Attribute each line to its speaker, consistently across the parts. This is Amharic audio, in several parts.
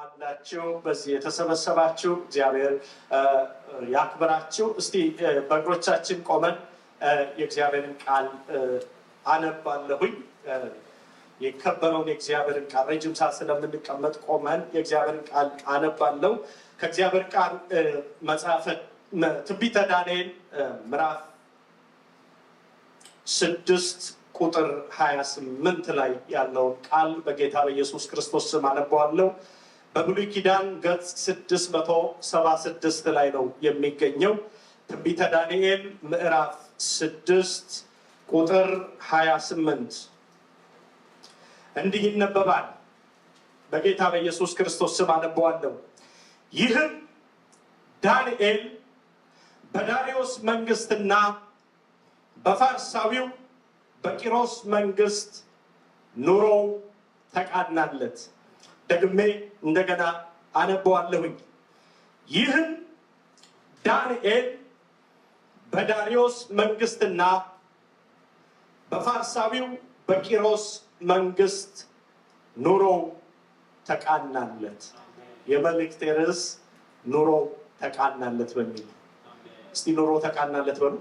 Speaker 1: አላችሁ በዚህ የተሰበሰባችሁ እግዚአብሔር ያክብራችሁ። እስቲ በእግሮቻችን ቆመን የእግዚአብሔርን ቃል አነባለሁኝ። የከበረውን የእግዚአብሔርን ቃል ረጅም ሰዓት ስለምንቀመጥ ቆመን የእግዚአብሔርን ቃል አነባለሁ። ከእግዚአብሔር ቃል መጽሐፈ ትንቢተ ዳንኤል ምዕራፍ 6 ቁጥር 28 ላይ ያለውን ቃል በጌታ በኢየሱስ ክርስቶስ ስም አነባለሁ። በብሉይ ኪዳን ገጽ 676 ላይ ነው የሚገኘው። ትንቢተ ዳንኤል ምዕራፍ 6 ቁጥር 28 እንዲህ ይነበባል። በጌታ በኢየሱስ ክርስቶስ ስም አነባለሁ። ይህም ዳንኤል በዳርዮስ መንግስትና በፋርሳዊው በቂሮስ መንግስት ኑሮ ተቃናለት። ደግሜ እንደገና አነባዋለሁኝ። ይህም ዳንኤል በዳርዮስ መንግስትና በፋርሳዊው በቂሮስ መንግስት ኑሮ ተቃናለት። የመልእክቴ ርዕስ ኑሮ ተቃናለት በሚል እስቲ ኑሮ ተቃናለት በሉ።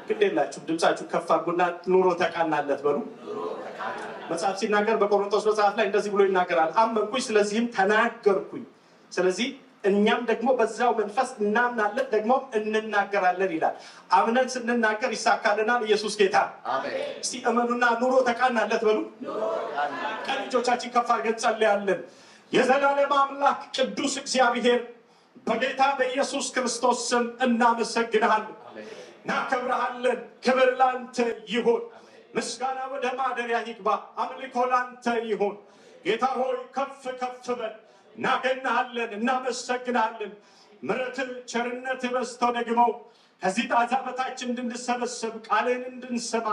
Speaker 1: ግዴላችሁ ድምጻችሁ ከፍ አድርጉና ኑሮ ተቃናለት በሉ። መጽሐፍ ሲናገር በቆሮንቶስ መጽሐፍ ላይ እንደዚህ ብሎ ይናገራል። አመንኩኝ ስለዚህም ተናገርኩኝ። ስለዚህ እኛም ደግሞ በዛው መንፈስ እናምናለን ደግሞ እንናገራለን ይላል። አምነን ስንናገር ይሳካልናል። ኢየሱስ ጌታ። እስቲ እመኑና ኑሮ ተቃናለት በሉ። ቀኝ እጆቻችን ከፍ አድርገን እንጸልያለን። የዘላለም አምላክ ቅዱስ እግዚአብሔር በጌታ በኢየሱስ ክርስቶስ ስም እናመሰግንሃለን፣ እናከብርሃለን። ክብር ላንተ ይሁን፣ ምስጋና ወደ ማደሪያ ይግባ፣ አምልኮ ላንተ ይሁን። ጌታ ሆይ ከፍ ከፍ በል። እናገናሃለን፣ እናመሰግናለን። ምሕረት ቸርነት በዝቶ ደግሞ ከዚህ ጣዛ በታች እንድንሰበሰብ ቃልን እንድንሰማ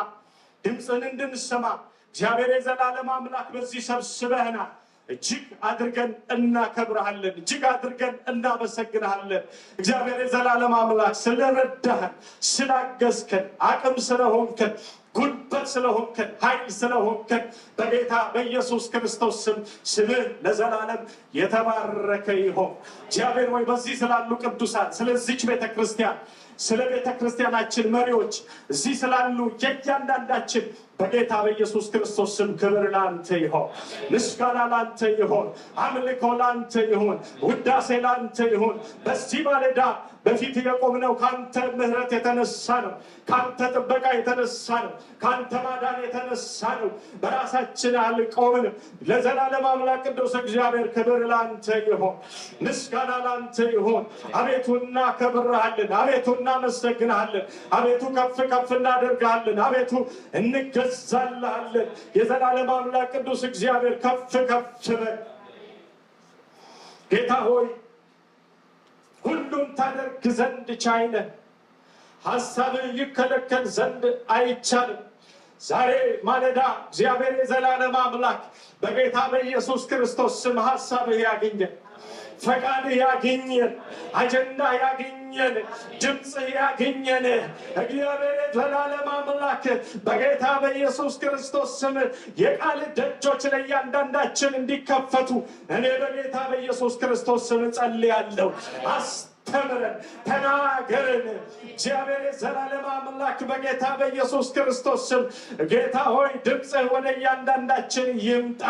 Speaker 1: ድምፅን እንድንሰማ እግዚአብሔር የዘላለም አምላክ በዚህ ሰብስበህናል። እጅግ አድርገን እናከብርሃለን፣ እጅግ አድርገን እናመሰግንሃለን። እግዚአብሔር የዘላለም አምላክ ስለረዳህን፣ ስላገዝከን፣ አቅም ስለሆንከን፣ ጉልበት ስለሆንከን፣ ኃይል ስለሆንከን በጌታ በኢየሱስ ክርስቶስ ስም ስምህ ለዘላለም የተባረከ ይሆን። እግዚአብሔር ወይ በዚህ ስላሉ ቅዱሳን፣ ስለዚች ቤተክርስቲያን፣ ስለ ቤተክርስቲያናችን መሪዎች፣ እዚህ ስላሉ የእያንዳንዳችን በጌታ በኢየሱስ ክርስቶስ ስም ክብር ላንተ ይሁን፣ ምስጋና ላንተ ይሁን፣ አምልኮ ላንተ ይሁን፣ ውዳሴ ላንተ ይሁን። በዚህ ማለዳ በፊት የቆምነው ካንተ ምሕረት የተነሳ ነው፣ ካንተ ጥበቃ የተነሳ ነው፣ ካንተ ማዳን የተነሳ ነው። በራሳችን አልቆምንም። ለዘላለም አምላክ ቅዱስ እግዚአብሔር ክብር ላንተ ይሁን፣ ምስጋና ላንተ ይሁን። አቤቱ እናከብርሃለን፣ አቤቱ እናመሰግንሃለን፣ አቤቱ ከፍ ከፍ እናደርግሃለን፣ አቤቱ እንገዛልሃለን። የዘላለም አምላክ ቅዱስ እግዚአብሔር ከፍ ከፍ በል። ጌታ ሆይ ሁሉም ታደርግ ዘንድ ቻይ ነህ፣ ሐሳብህ ይከለከል ዘንድ አይቻልም። ዛሬ ማለዳ እግዚአብሔር የዘላለም አምላክ በጌታ በኢየሱስ ክርስቶስ ስም ሐሳብህ ያገኘን፣ ፈቃድህ ያገኘን፣ አጀንዳ ያገኘን፣ ድምፅህ ያገኘን እግዚአብሔር የዘላለም አምላክ በጌታ በኢየሱስ ክርስቶስ ስም የቃል ደጆች ለእያንዳንዳችን እንዲከፈቱ እኔ በጌታ በኢየሱስ ክርስቶስ ስም ጸልያለሁ። አስተምረን፣ ተናገረን። እግዚአብሔር የዘላለም አምላክ በጌታ በኢየሱስ ክርስቶስ ስም ጌታ ሆይ ድምፅህ ወደ እያንዳንዳችን ይምጣ።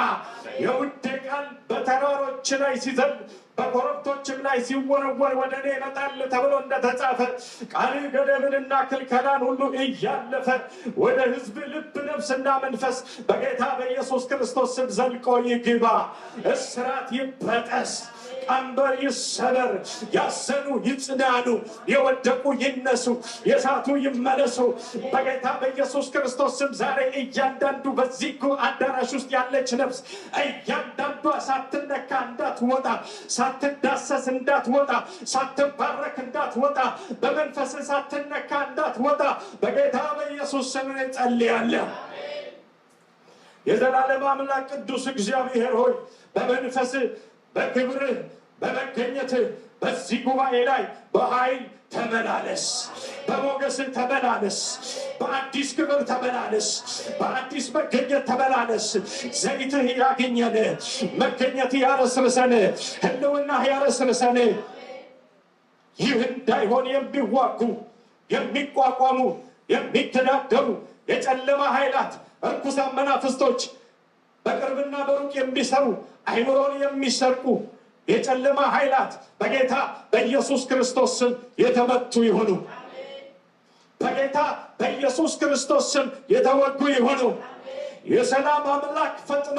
Speaker 1: የውዴ ቃል በተራሮች ላይ ሲዘል በኮረብቶችም ላይ ሲወረወር ወደ እኔ ይመጣል ተብሎ እንደተጻፈ ቃል ገደብንና ክልከላን ሁሉ እያለፈ ወደ ሕዝብ ልብ፣ ነፍስና መንፈስ በጌታ በኢየሱስ ክርስቶስ ስም ዘልቆ ይግባ። እስራት ይበጠስ፣ ቀንበር ይሰበር፣ ያዘኑ ይጽናኑ፣ የወደቁ ይነሱ፣ የሳቱ ይመለሱ በጌታ በኢየሱስ ክርስቶስ ስም። ዛሬ እያንዳንዱ በዚህ አዳራሽ ውስጥ ያለች ነፍስ እያንዳንዷ ሳትነካ እንዳትወጣ፣ ሳትዳሰስ እንዳትወጣ፣ ሳትባረክ እንዳትወጣ፣ በመንፈስ ሳትነካ እንዳትወጣ በጌታ በኢየሱስ ስም እንጸልያለን። የዘላለም አምላክ ቅዱስ እግዚአብሔር ሆይ በመንፈስ በክብርህ በመገኘትህ በዚህ ጉባኤ ላይ በኃይል ተመላለስ፣ በሞገስ ተመላለስ፣ በአዲስ ክብር ተመላለስ፣ በአዲስ መገኘት ተመላለስ። ዘይትህ ያገኘን፣ መገኘት ያረስርሰን፣ ህልውና ያረስርሰን። ይህ እንዳይሆን የሚዋጉ የሚቋቋሙ የሚተዳደሩ የጨለማ ኃይላት እርኩሳን መናፍስቶች በቅርብና በሩቅ የሚሰሩ አይምሮን የሚሰርቁ የጨለማ ኃይላት በጌታ በኢየሱስ ክርስቶስ ስም የተመቱ ይሁኑ። በጌታ በኢየሱስ ክርስቶስ ስም የተወጉ ይሁኑ። የሰላም አምላክ ፈጥኖ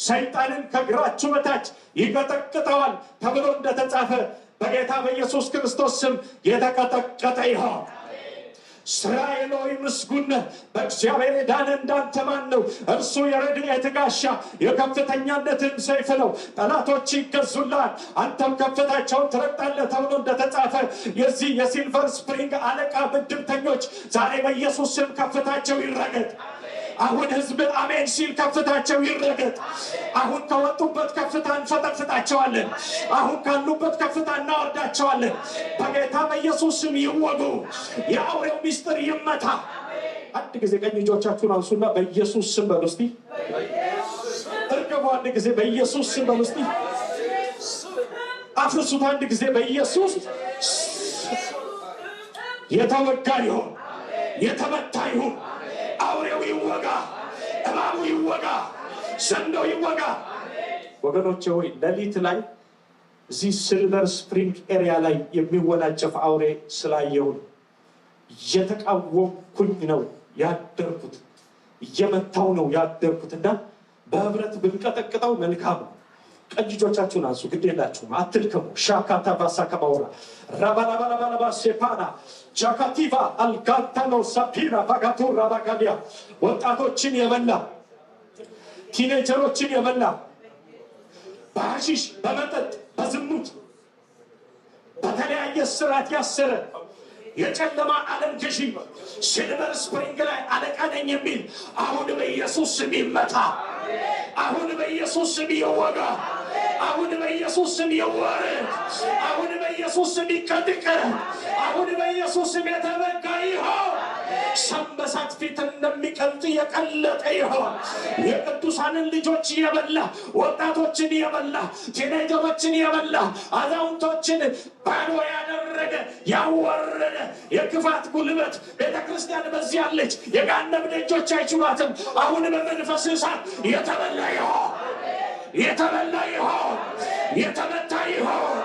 Speaker 1: ሰይጣንን ከእግራችሁ በታች ይቀጠቅጠዋል ተብሎ እንደተጻፈ በጌታ በኢየሱስ ክርስቶስ ስም የተቀጠቀጠ ይሁን። እስራኤል ሆይ ምስጉን ነህ፣ በእግዚአብሔር የዳነ እንዳንተ ማን ነው? እርሱ የረድኤት ጋሻ የከፍተኛነትም ሰይፍ ነው። ጠላቶች ይገዙልሃል፣ አንተም ከፍታቸውን ትረግጣለህ ተብሎ እንደተጻፈ የዚህ የሲልቨር ስፕሪንግ አለቃ ምድብተኞች ዛሬ በኢየሱስ ስም ከፍታቸው ይረገጥ። አሁን ህዝብ አሜን ሲል ከፍታቸው ይረገጥ። አሁን ከወጡበት ከፍታ እንፈጠፍጣቸዋለን። አሁን ካሉበት ከፍታ እናወርዳቸዋለን። በጌታ በኢየሱስ ስም ይወጉ። የአውሬው ሚስጥር ይመታ። አንድ ጊዜ ቀኝ እጆቻችሁን አንሱና በኢየሱስ ስም በሉ እስቲ። እርግቡ። አንድ ጊዜ በኢየሱስ ስም በሉ እስቲ። አፍርሱት። አንድ ጊዜ በኢየሱስ የተወጋ ይሁን፣ የተመታ ይሁን። አውሬው ይወጋ፣ እባቡ ይወጋ፣ ዘንዶ ይወጋ። ወገኖቼ ሆይ ሌሊት ላይ እዚህ ሲልቨር ስፕሪንግ ኤሪያ ላይ የሚወናጨፍ አውሬ ስላየው እየተቃወምኩኝ ነው ያደርኩት፣ እየመታው ነው ያደርኩትና በህብረት ብንቀጠቅጠው መልካም ነው። ቀኝ እጆቻችሁን አንሱ፣ ግድ የላችሁም፣ አትልከሙ። ሻካታ ባሳ ከማውራ ራባላባላባላባ ሴፓና ጃካቲቫ አልጋንታኖ ሳፒራ ባጋቱራ ባጋዲያ ወጣቶችን የበላ ቲኔጀሮችን የበላ በሐሺሽ በመጠጥ በዝሙት በተለያየ ስራት ያሰረ የጨለማ ዓለም ገዢ ሲልቨር ስፕሪንግ ላይ አለቃ ነኝ የሚል አሁን በኢየሱስ ስም ይመታ። አሁን በኢየሱስ ስም ይወጋ። አሁን በኢየሱስ ስም ይወረድ። አሁን በኢየሱስ ስም ይቀጥቀጥ። አሁን በኢየሱስ ስም የተበጋ ይሁን። ሰንበሳት ፊት እንደሚቀልጥ የቀለጠ ይሁን። የቅዱሳንን ልጆች የበላ ወጣቶችን የበላ ቲኔጀሮችን የበላ አዛውንቶችን ባዶ ያደረገ ያወረደ የክፋት ጉልበት ቤተክርስቲያን በዚህ ያለች የጋነብ ደጆች አይችሏትም። አሁን በመንፈስ እሳት የተበላ ይሁን፣ የተበላ ይሁን፣ የተመታ ይሁን፣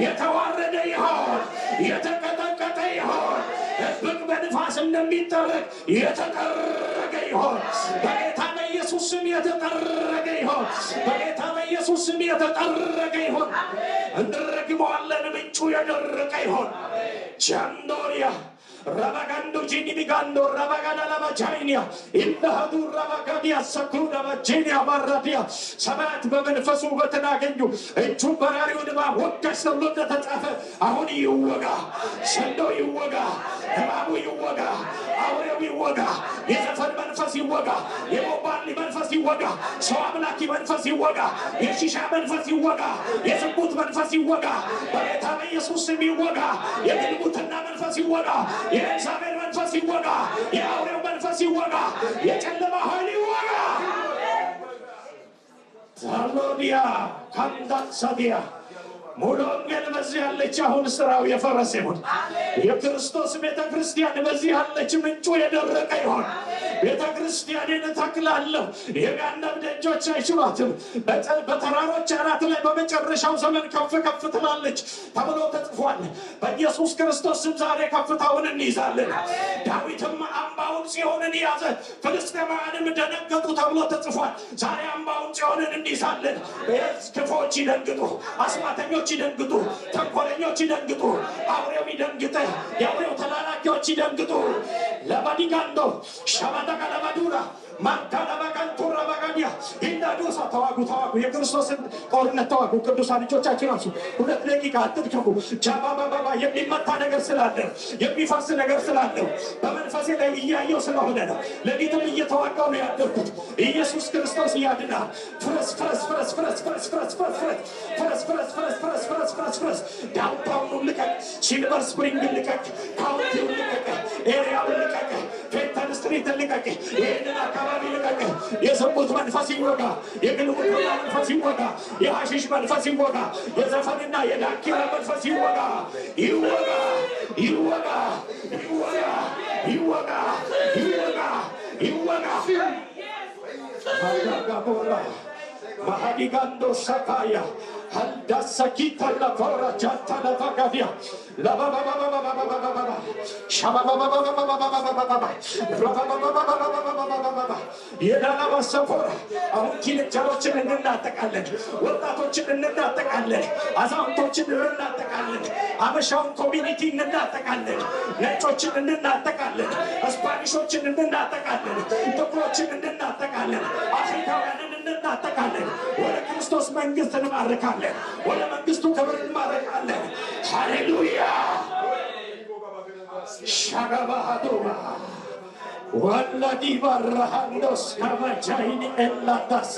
Speaker 1: የተዋረደ ይሁን፣ የተቀጠቀጠ ይሁን። ህብቅ በንፋስ እንደሚጠረግ የተጠረገ ይሁን። በጌታ በኢየሱስ ስም የተጠረገ ይሁን። በጌታ በኢየሱስ ስም የተጠረገ ይሁን። እንረግመዋለን። ምንጩ የደረቀ ይሁን። ጃንዶሪያ Rabagando Gini Migando, Rabagana Lavajania, Indahadu Rabagadia, Sakuna Vagenia Maradia, Sabat Baben Fasu Vatanagenu, and Chuparari, what does the look at the Tafa? Ahuni Uwaga, Sendo Uwaga, Abu Uwaga, Aure Uwaga, Yazafan Manfasi Waga, Yabani Manfasi Waga, Swamlaki Manfasi Waga, Yeshishaman Fasi Waga, Yazabut Manfasi Waga, Baretama Yasusimi Waga, Yakimutan Fasi Waga. የእግዚአብሔር መንፈስ ይወጋ፣ የአውሬው መንፈስ ይወጋ፣ የጨለማ ኃይል ይወጋ። ታሎዲያ ካንዳሳዲያ ሙሉ ወንጌል በዚህ ያለች አሁን ስራው የፈረሰ ይሁን። የክርስቶስ ቤተክርስቲያን በዚህ ያለች ምንጩ የደረቀ ይሁን። ቤተክርስቲያንን እተክላለሁ የገሃነም ደጆች አይችሏትም። በተራሮች አናት ላይ በመጨረሻው ዘመን ከፍ ከፍ ትላለች ተብሎ ተጽፏል። በኢየሱስ ክርስቶስ ስም ዛሬ ከፍታውን እንይዛለን። ዳዊትም አምባውን ጽዮንን ያዘ፣ ፍልስጤማውያንም ደነገጡ ተብሎ ተጽፏል። ዛሬ አምባውን ጽዮንን እንይዛለን። ክፉዎች ይደንግጡ፣ አስማተኞች ይደንግጡ፣ ተንኮለኞች ይደንግጡ፣ አውሬው ይደንግጥ፣ የአውሬው ተላላኪዎች ይደንግጡ። ለባዲጋንዶ ሸባዳጋ ለባዱራ ማንታላ ባጋንቱራ ባጋዲያ ይናዶሳ ተዋጉ የክርስቶስን ጦርነት ተዋጉ። ቅዱሳን ልጆቻችን ናችሁ። 2 ደቂቃ አትድከሙ። ጃባባባ የሚመታ ነገር ስላለ የሚፈርስ ነገር ስላለ በመንፈሴ ላይ እያየው ስለሆነ ነው። ለጌታም እየተዋጋው ነው ያደርኩት። ኢየሱስ ክርስቶስ ያድናል። ፍረስ ዳውንታውኑን ልቀቅ፣ ሲልቨር ስፕሪንግን ልቀቅ፣ ካውንቲውን ልቀቅ፣ ኤሪያውን ልቀቅ፣ ፌንተን ስትሪትን ልቀቅ፣ ይህንን አካባቢ ልቀቅ። የዝሙት መንፈስ ይወጋ፣ የግልሙትና መንፈስ ይወጋ፣ የሐሺሽ መንፈስ ይወጋ፣ የዘፈንና የዳንኪራ መንፈስ ይወጋ፣ ይወጋ፣ ይወጋ፣ ይወጋ፣ ይወጋ፣ ይወጋ፣ ይወጋ። ባጋቦራ ማሃዲጋንዶ ሻካያ Handasakita la fora janta la vagavia la baba baba baba baba baba shaba baba baba baba baba baba baba የዳና ማሰፈራ አሁን ኪልቻዎችን እናጠቃለን፣ ወጣቶችን እናጠቃለን፣ አዛውንቶችን እናጠቃለን፣ አበሻውን ኮሚኒቲ እናጠቃለን፣ ነጮችን እናጠቃለን፣ ስፓኒሾችን እናጠቃለን፣ ጥቁሮችን እናጠቃለን፣ አፍሪካውያንን እናጠቃለን። ወደ ክርስቶስ መንግስት እንማርካለን፣ ወደ መንግስቱ ክብር እንማርካለን። ሃሌሉያ ሻጋባሃዶባ ወላዲ ባራሃንዶስ ካማጃይኒ ኤላዳሳ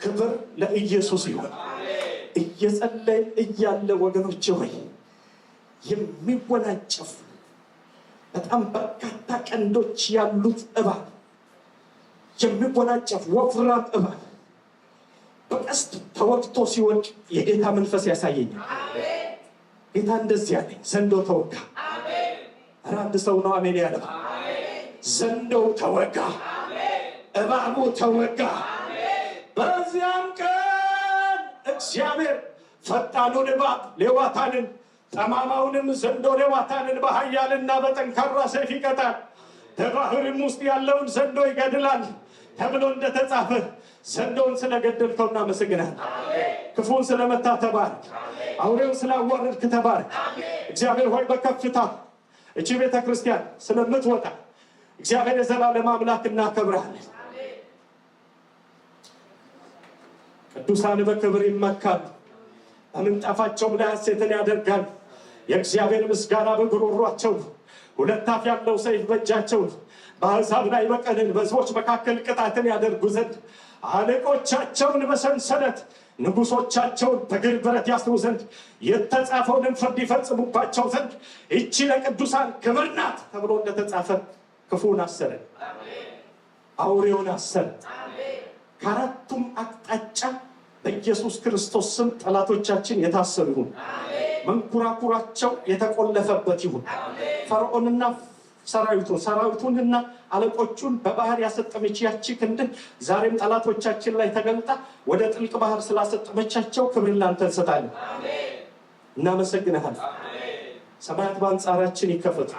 Speaker 1: ክብር ለኢየሱስ ይሁን። እየጸለይን እያለ ወገኖቼ ሆይ የሚወናጨፍ በጣም በርካታ ቀንዶች ያሉት እባብ፣ የሚወናጨፍ ወፍራም እባብ በቀስት ተወግቶ ሲወድቅ የጌታ መንፈስ ያሳየኛል። ጌታ እንደዚህ ያለኝ ዘንዶ ተወጋ። ኧረ አንድ ሰው ነው አሜን ያለው። ዘንዶው ተወጋ፣ እባቡ ተወጋ። በዚያም ቀን እግዚአብሔር ፈጣኑን እባብ ሌዋታንን፣ ጠማማውንም ዘንዶ ሌዋታንን በኃያልና በጠንካራ ሰይፍ ይቀጣል፣ በባህርም ውስጥ ያለውን ዘንዶ ይገድላል ተብሎ እንደተጻፈ ዘንዶውን ስለገደልከው እናመሰግናለን። ክፉን ስለመታ ተባረክ። አውሬውን ስላዋረድክ ተባረክ። እግዚአብሔር ሆይ በከፍታ እቺ ቤተ ክርስቲያን ስለምትወጣ እግዚአብሔር የዘላለም አምላክ እናከብርሃለን። ቅዱሳን በክብር ይመካሉ፣ በምንጣፋቸውም ላይ ሐሴትን ያደርጋሉ። የእግዚአብሔር ምስጋና በጉሮሯቸው ነው፣ 2 አፍ ያለው ሰይፍ በእጃቸው ነው። በአሕዛብ ላይ በቀልን በሕዝቦች መካከል ቅጣትን ያደርጉ ዘንድ አለቆቻቸውን በሰንሰለት ንጉሶቻቸውን በግር ብረት ያስሩ ዘንድ የተጻፈውንም ፍርድ ይፈጽሙባቸው ዘንድ እቺ ለቅዱሳን ክብር ናት ተብሎ እንደተጻፈ ክፉን አሰረ፣ አውሬውን አሰረ። ከአራቱም አቅጣጫ በኢየሱስ ክርስቶስ ስም ጠላቶቻችን የታሰሩ ይሁን፣ መንኩራኩራቸው የተቆለፈበት ይሁን። ፈርዖንና ሰራዊቱንና አለቆቹን በባህር ያሰጠመች ያቺ ክንድ ዛሬም ጠላቶቻችን ላይ ተገልጣ ወደ ጥልቅ ባህር ስላሰጠመቻቸው ክብር ላንተ እንሰጣለን። እናመሰግንሃለን። ሰማያት በአንጻራችን ይከፈቱ።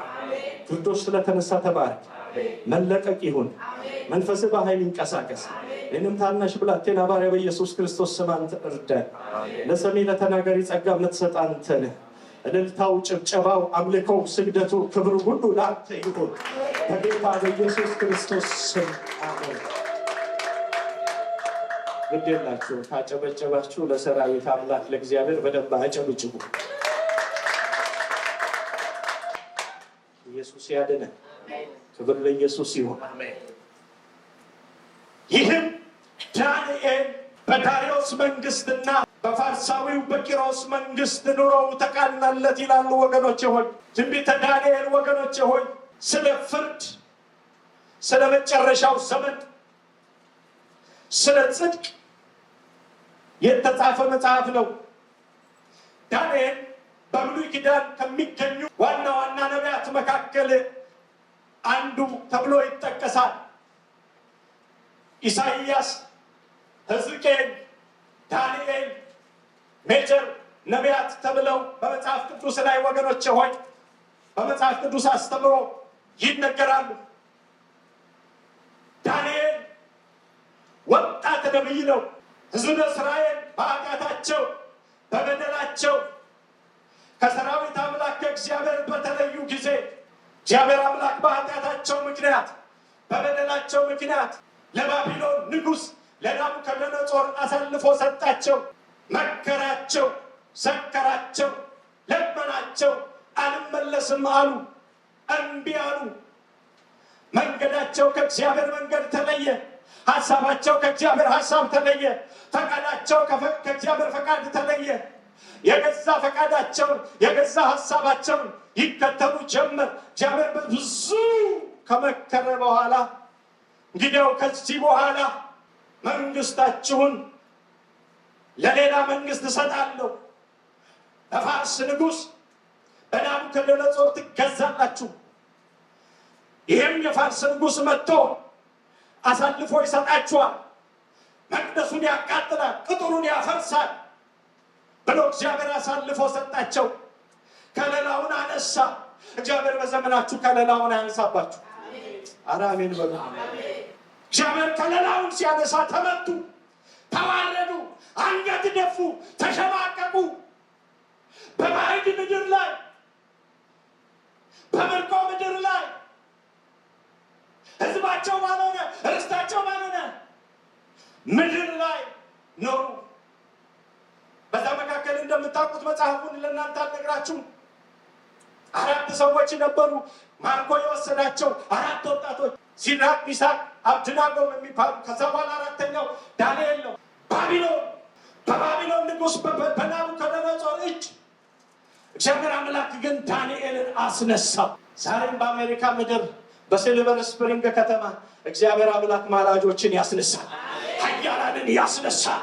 Speaker 1: ፍርዶች ስለተነሳ ተባረክ። መለቀቅ ይሁን፣ መንፈስ በኃይል ይንቀሳቀስ። እኔም ታናሽ ብላቴና ባሪያ በኢየሱስ ክርስቶስ ስም አንተ እርዳን። ለሰሚ ለተናጋሪ ጸጋ የምትሰጥ አንተ ነህ። እልልታው፣ ጭብጨባው፣ አምልኮው፣ ስግደቱ፣ ክብሩ ሁሉ ለአንተ ይሁን በጌታ በኢየሱስ ክርስቶስ ስም አሜን። ግድ የላችሁ ካጨበጨባችሁ ለሰራዊት አምላክ ለእግዚአብሔር በደንብ አጨብጭቡ። ኢየሱስ ያድነን። ክብር ለኢየሱስ ይሁን። ይህም ዳንኤል በዳርዮስ መንግስትና በፋርሳዊው በቂሮስ መንግስት ኑሮው ተቃናለት ይላሉ ወገኖቼ ሆይ። ትንቢተ ዳንኤል ወገኖቼ ሆይ ስለ ፍርድ፣ ስለ መጨረሻው ዘመን፣ ስለ ጽድቅ የተጻፈ መጽሐፍ ነው። ዳንኤል በብሉይ ኪዳን ከሚገኙ ዋና ዋና ነቢያት መካከል አንዱ ተብሎ ይጠቀሳል። ኢሳይያስ፣ ሕዝቅኤል፣ ዳንኤል ሜጀር ነቢያት ተብለው በመጽሐፍ ቅዱስ ላይ ወገኖቼ ሆይ በመጽሐፍ ቅዱስ አስተምሮ ይነገራሉ። ዳንኤል ወጣት ነቢይ ነው። ሕዝበ እስራኤል በኃጢአታቸው በበደላቸው ከሰራዊት አምላክ ከእግዚአብሔር በተለዩ ጊዜ እግዚአብሔር አምላክ በኃጢአታቸው ምክንያት በበደላቸው ምክንያት ለባቢሎን ንጉሥ ለናቡከደነፆር አሳልፎ ሰጣቸው። መከራቸው፣ ሰከራቸው፣ ለመናቸው፣ አልመለስም አሉ፣ እምቢ አሉ። መንገዳቸው ከእግዚአብሔር መንገድ ተለየ። ሐሳባቸው ከእግዚአብሔር ሐሳብ ተለየ። ፈቃዳቸው ከእግዚአብሔር ፈቃድ ተለየ። የገዛ ፈቃዳቸውን የገዛ ሐሳባቸውን ይከተሉ ጀመር። እግዚአብሔር ብዙ ከመከረ በኋላ እንግዲያው ከዚህ በኋላ መንግስታችሁን ለሌላ መንግስት እሰጣለሁ፣ በፋርስ ንጉሥ በናቡከደነፆር ትገዛላችሁ። ይህም የፋርስ ንጉሥ መጥቶ አሳልፎ ይሰጣችኋል፣ መቅደሱን ያቃጥላል፣ ቅጥሩን ያፈርሳል ብሎ እግዚአብሔር አሳልፎ ሰጣቸው። ከለላውን አነሳ። እግዚአብሔር በዘመናችሁ ከለላውን አያንሳባችሁ። ኧረ አሜን በሉ። እግዚአብሔር ከለላውን ሲያነሳ ተመቱ፣ ተዋረዱ፣ አንገት ደፉ፣ ተሸማቀቁ። በባዕድ ምድር ላይ በምርኮ ምድር ላይ ህዝባቸው ባልሆነ ርስታቸው ባልሆነ ምድር ላይ ኖሩ። በዛ መካከል እንደምታውቁት መጽሐፉን ለእናንተ አልነግራችሁም። 4 ሰዎች ነበሩ ማርኮ የወሰዳቸው 4 ወጣቶች ሲድራቅ፣ ሚሳቅ፣ አብደናጎ የሚባሉ። ከዛ በኋላ 4ተኛው ዳንኤል ነው። በባቢሎን ንጉሥ በናቡከደነፆር እጅ እግዚአብሔር አምላክ ግን ዳንኤልን አስነሳው። ዛሬም በአሜሪካ ምድር በሲልቨር ስፕሪንግ ከተማ እግዚአብሔር አምላክ ማላጆችን ያስነሳል፣ ኃያላንን ያስነሳል፣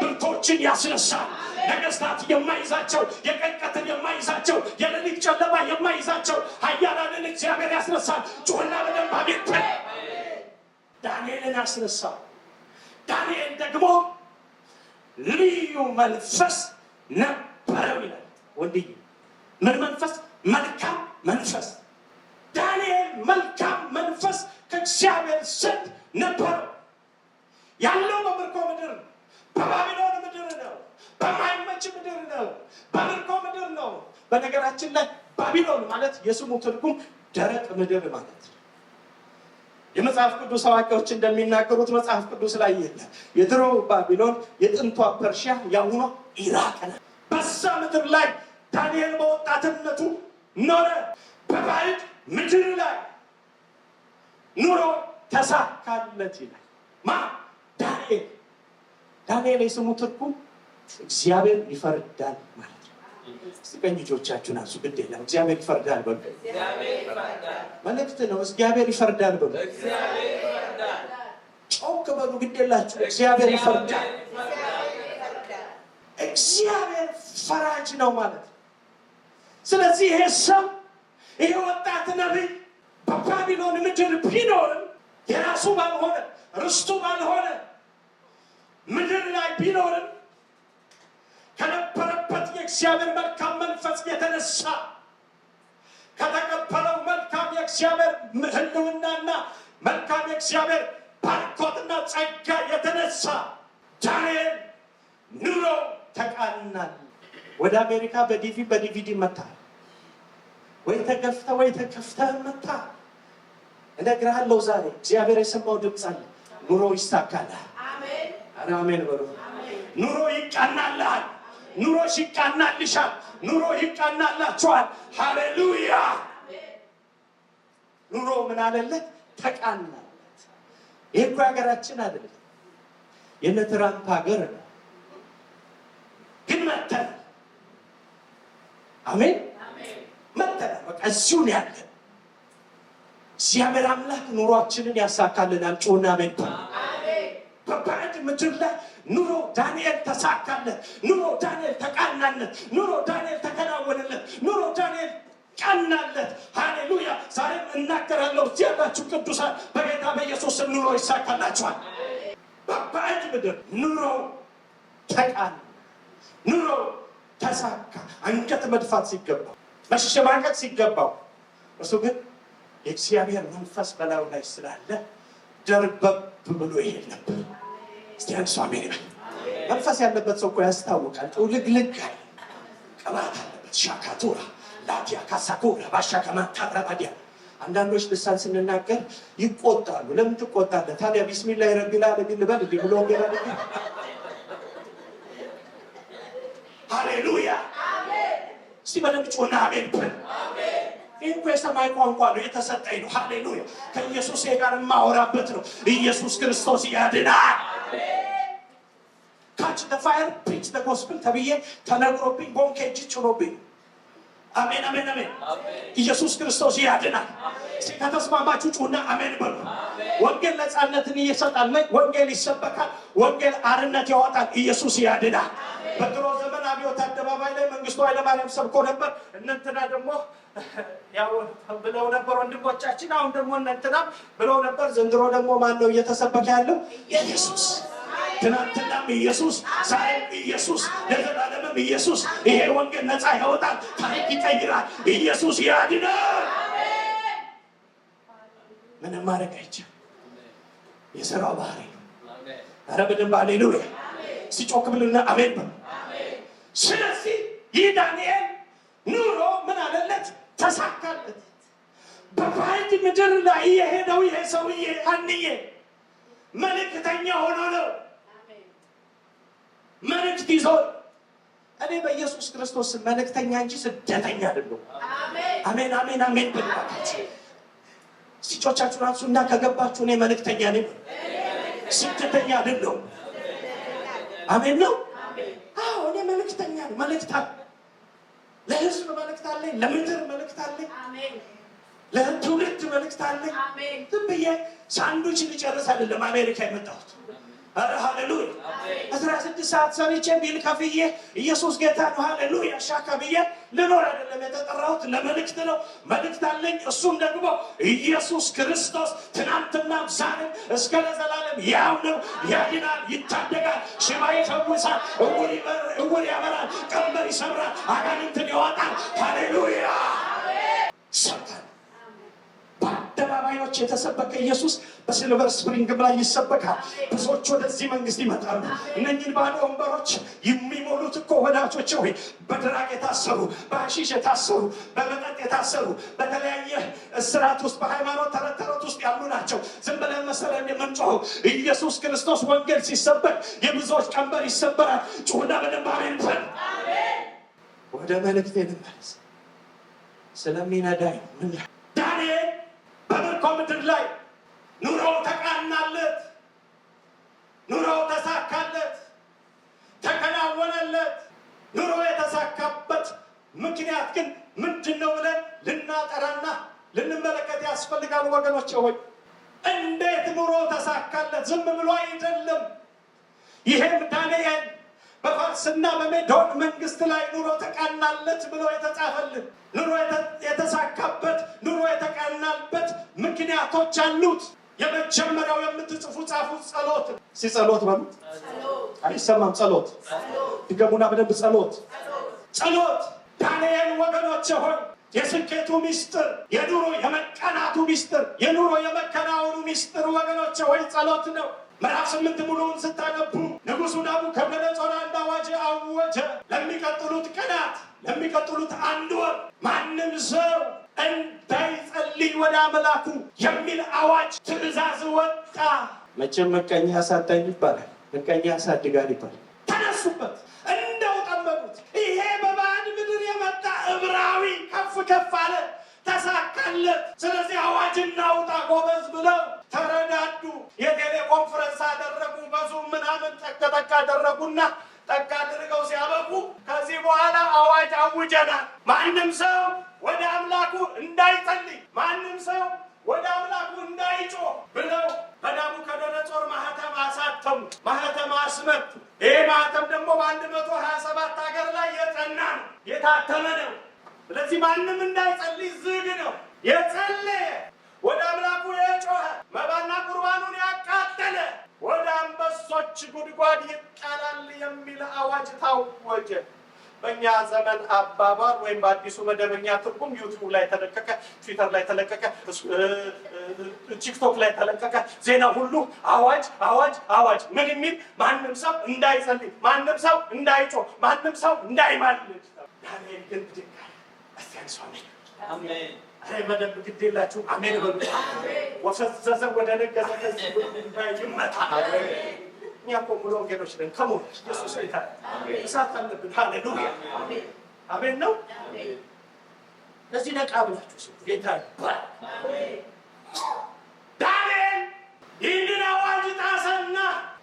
Speaker 1: ብርቶችን ያስነሳል። ነገስታት የማይዛቸው፣ የቀን ቀትር የማይዛቸው፣ የሌሊት ጨለማ የማይዛቸው ኃያላንን እግዚአብሔር ያስነሳል። ጩኸና በደንብ አሜን። ዳንኤልን አስነሳው። ዳንኤል ደግሞ ልዩ መንፈስ ነበረው ይላል። ወንድዬ ምን መንፈስ? መልካም መንፈስ። ዳንኤል መልካም መንፈስ ከእግዚአብሔር ዘንድ ነበረው። ያለው በምርኮ ምድር በባቢሎን ምድር ነው። በማይመች ምድር ነው። በምርኮ ምድር ነው። በነገራችን ላይ ባቢሎን ማለት የስሙ ትርጉም ደረቅ ምድር ማለት ነው። የመጽሐፍ ቅዱስ አዋቂዎች እንደሚናገሩት መጽሐፍ ቅዱስ ላይ የለም። የድሮ ባቢሎን የጥንቷ ፐርሺያ ያሁኗ ኢራቅ ነው። በዛ ምድር ላይ ዳንኤል በወጣትነቱ ኖረ። በባዕድ ምድር ላይ ኑሮ ተሳካለት ይላል። ዳንኤል። ዳንኤል የስሙ ትርጉም እግዚአብሔር ይፈርዳል ማለት ነው። እስቲ ቀኝ እጆቻችሁን አንሱ። ግድ የለም እግዚአብሔር ይፈርዳል በሉ። መልእክት ነው። እግዚአብሔር ይፈርዳል በሉ። ጮክ በሉ። ግድ የላችሁ እግዚአብሔር ይፈርዳል። እግዚአብሔር ፈራጅ ነው ማለት ነው። ስለዚህ ይሄ ሰው ይሄ ወጣት ነቢይ በባቢሎን ምድር ቢኖርም የራሱ ባልሆነ ርስቱ ባልሆነ ምድር ላይ ቢኖርም ከነበረበት የእግዚአብሔር መልካም መንፈስ የተነሳ ከተቀበለው መልካም የእግዚአብሔር ሕልውናና መልካም የእግዚአብሔር ባርኮትና ጸጋ የተነሳ ዳንኤል ኑሮ ተቃናል። ወደ አሜሪካ በዲቪዲ መጣ። ወይ ተገፍተ ወይ ተከፍተ መጣ። እነግርሃለሁ ዛሬ እግዚአብሔር የሰማው ድምፅ አለ። ኑሮ ይሳካልሃል። አሜን። አሜን በሉ። ኑሮ ይቃናልሃል። ኑሮ ይቃናልሻል። ኑሮ ይቃናላችኋል። ሃሌሉያ። ኑሮ ምን አለለት? ተቃናለት። ይህ እኮ ሀገራችን አይደለም፣ የነ ትራምፕ ሀገር ነው። ግን መተን አሜን መተን በቃ እዚሁ ነው ያለ። እግዚአብሔር አምላክ ኑሯችንን ያሳካልናል። ጮና አሜን። በባዕድ ምድር ላይ ኑሮ ዳንኤል ተሳካለት። ኑሮ ዳንኤል ተቃናለት። ኑሮ ዳንኤል ተከናወነለት። ኑሮ ዳንኤል ቀናለት። ሃሌሉያ። ዛሬም እናገራለሁ እዚህ ያላችሁ ቅዱሳን በጌታ በኢየሱስ ስም ኑሮ ይሳካላችኋል። በባዕድ ምድር ኑሮ ተቃና፣ ኑሮ ተሳካ። አንገት መድፋት ሲገባው፣ መሸማቀቅ ሲገባው፣ እሱ ግን የእግዚአብሔር መንፈስ በላዩ ላይ ስላለ ደርበብ ብሎ ይሄድ ነበር። እስቲ አንሱ አሜን ይበል። መንፈስ ያለበት ሰው እኮ ያስታውቃል። ጥውልግልግ አለ፣ ቅባት አለበት። ሻካቱራ ላቲያ ካሳኩራ ባሻ ከማታራ ባዲያ አንዳንዶች ልሳን ስንናገር ይቆጣሉ። ለምን ትቆጣለህ ታዲያ? ቢስሚላህ ረቢል ዓለሚን ልበል እንዴ ብሎ ወንጌል ሃሌሉያ አሜን። እስቲ በደንብ ጮና አሜን በል። ይህ እኮ የሰማይ ቋንቋ ነው፣ የተሰጠኝ ነው። ሃሌሉያ ከኢየሱስ ጋር የማወራበት ነው። ኢየሱስ ክርስቶስ ያድናል። ካች ዘ ፋየር ፕሪች ዘ ጎስፕል ተብዬ ተነግሮብኝ ቦንኬ እጅ ጭኖብኝ። አሜን አሜን አሜን። ኢየሱስ ክርስቶስ ያድናል። ከተስማማችሁ ጩና አሜን በሉ። ወንጌል ነፃነትን ይሰጣል። ወንጌል ይሰበካል። ወንጌል አርነት ያወጣል። ኢየሱስ ያድናል። በድሮ ዘመን አብዮት አደባባይ ላይ መንግስቱ ኃይለማርያም ሰብኮ ነበር። እነንትና ደግሞ ያው ብለው ነበር ወንድሞቻችን። አሁን ደግሞ እነንትና ብለው ነበር። ዘንድሮ ደግሞ ማን ነው እየተሰበከ ያለው? ኢየሱስ። ትናንትናም ኢየሱስ፣ ዛሬም ኢየሱስ፣ ለዘላለምም ኢየሱስ። ይሄ ወንጌል ነፃ ያወጣል፣ ታሪክ ይቀይራል። ኢየሱስ ያድናል። ምንም ማድረግ አይቻልም። የሥራው ባህሪ ነው። ኧረ በደንብ ሃሌሉያ ሲጮክ ብልና አሜን በሉ። ስለዚህ ይህ ዳንኤል ኑሮ ምን አለለት? ተሳካለት። በባዕድ ምድር ላይ የሄደው ይሄ ሰውዬ አንዬ መልእክተኛ ሆኖ ነው። መልእክት ይዞ እኔ በኢየሱስ ክርስቶስ መልእክተኛ እንጂ ስደተኛ አይደለሁም። አሜን አሜን አሜን ብላችሁ ሲጮቻችሁ ራሱ እና ከገባችሁ እኔ መልእክተኛ ነኝ፣ ስደተኛ አይደለሁም። አሜን ነው። አዎ እኔ መልእክተኛ ነኝ። መልእክት አለ፣ ለህዝብ መልእክት አለኝ፣ ለምድር መልእክት አለኝ፣ ለትውልድ መልእክት አለኝ። ዝም ብዬ ሳንዱች ልጨርስ አይደለም አሜሪካ የመጣሁት። ኧረ ሃሌሉያ 16 ሰዓት ሰርቼ ቢል ከፍዬ ኢየሱስ ጌታ ነው ሃሌሉያ ሻካ ብዬ ልኖር አይደለም የተጠራሁት። ለመልእክት ነው። መልእክት አለኝ። እሱም ደግሞ ኢየሱስ ክርስቶስ ትናንትና ዛሬም እስከ ለዘላለም ያው ነው። ያድናል፣ ይታደጋል፣ ሽባ ይፈውሳል፣ እውር ያበራል፣ ቀንበር ይሰብራል፣ አጋንንትን ያወጣል። ሃሌሉያ ሰብካል። በአደባባዮች የተሰበከ ኢየሱስ በሲልቨር ስፕሪንግ ላይ ይሰበካል። ብዙዎች ወደዚህ መንግስት ይመጣሉ። እነኚህን ባዶ ወንበሮች የሚሞሉት እኮ ወዳጆች ሆይ በድራግ የታሰሩ፣ በአሺሽ የታሰሩ፣ በመጠጥ የታሰሩ፣ በተለያየ እስራት ውስጥ በሃይማኖት ተረት ውስጥ ያሉ ናቸው። ዝም ብለን መሰለን የምንጮኸው ኢየሱስ ክርስቶስ ወንጌል ሲሰበክ የብዙዎች ቀንበር ይሰበራል። ጩሁና በደንብ አሜን በል። ወደ መልእክቴ ልመለስ። ስለሚነዳኝ ምን ዳንኤል በምርኮ ምድር ላይ ኑሮው ተቃናለት፣ ኑሮው ተሳካለት፣ ተከናወነለት። ኑሮ የተሳካበት ምክንያት ግን ምንድን ነው ብለን ልናጠራና ልንመለከት ያስፈልጋል ወገኖች ሆይ። እንዴት ኑሮ ተሳካለት? ዝም ብሎ አይደለም። ይሄም ዳንኤል በፋርስና በሜዶን መንግስት ላይ ኑሮ ተቃናለት ብሎ የተጻፈልን ኑሮ የተሳካበት ኑሮ የተቃናበት ምክንያቶች አሉት። የመጀመሪያው የምትጽፉ ጻፉ፣ ጸሎት። ሲጸሎት በሉት አይሰማም። ጸሎት ድገሙና በደንብ ጸሎት። ጸሎት ዳንኤል ወገኖች ሆይ የስኬቱ ሚስጥር፣ የኑሮ የመቀናቱ ሚስጥር፣ የኑሮ የመከናወኑ ሚስጥር ወገኖች ሆይ ጸሎት ነው። ምዕራፍ 8 ሙሉውን ስታነቡ ንጉሡ ናቡከደነፆር አንድ አዋጅ አወጀ። ለሚቀጥሉት ቀናት፣ ለሚቀጥሉት አንድ ወር ማንም ሰው እንዳይጸልይ ወደ አምላኩ የሚል አዋጅ ትእዛዝ ወጣ። መቼም ምቀኛ ያሳዳኝ ይባላል፣ ምቀኛ ያሳድጋል ይባላል። ተነሱበት፣ እንደው ጠመዱት። ይሄ በባዕድ ምድር የመጣ ዕብራዊ ከፍ ከፍ አለ፣ ተሳካለት። ስለዚህ አዋጅ እናውጣ ጎበዝ ብለው ተረዳዱ። የቴሌኮንፈረንስ አደረጉ። በዙም ምናምን ጠቅ አደረጉና ጠቅ አድርገው ሲያበቁ ከዚህ በኋላ አዋጅ አውጀናል። ማንም ሰው ወደ አምላኩ እንዳይጸልይ፣ ማንም ሰው ወደ አምላኩ እንዳይጮህ ብለው በናቡከደነፆር ማህተም አሳተሙ፣ ማህተም አስመቱ። ይሄ ማህተም ደግሞ በ127 ሀገር ላይ የጸና ነው፣ የታተመ ነው። ስለዚህ ማንም እንዳይጸልይ ዝግ ነው። የጸለየ ወደ አምላኩ የጮኸ መባና ቁርባኑን ያቃጠለ ወደ አንበሶች ጉድጓድ ይጣላል የሚል አዋጅ ታወጀ። በእኛ ዘመን አባባል ወይም በአዲሱ መደበኛ ትርጉም ዩቲዩብ ላይ ተለቀቀ፣ ትዊተር ላይ ተለቀቀ፣ ቲክቶክ ላይ ተለቀቀ። ዜና ሁሉ አዋጅ አዋጅ አዋጅ። ምን የሚል? ማንም ሰው እንዳይጸልይ፣ ማንም ሰው እንዳይጮህ፣ ማንም ሰው እንዳይማልድ። ዳንኤል ግን ብድግ አለ። እስቲ አንሷ
Speaker 2: አሜን።
Speaker 1: አይ መደብ ግዴላችሁ አሜን በሉ። ወፈዘዘ ወደ ነገዘ ከዚህ ይመጣ። እኛ እኮ ሙሉ ወንጌሎች ነን። ከሞት ኢየሱስ ጌታ እሳት አለብን። ሃሌሉያ አሜን ነው። ለዚህ ነቃ ብላችሁ ጌታ ይባርክ። ዳንኤል ይህንን አዋጅ ጣሰና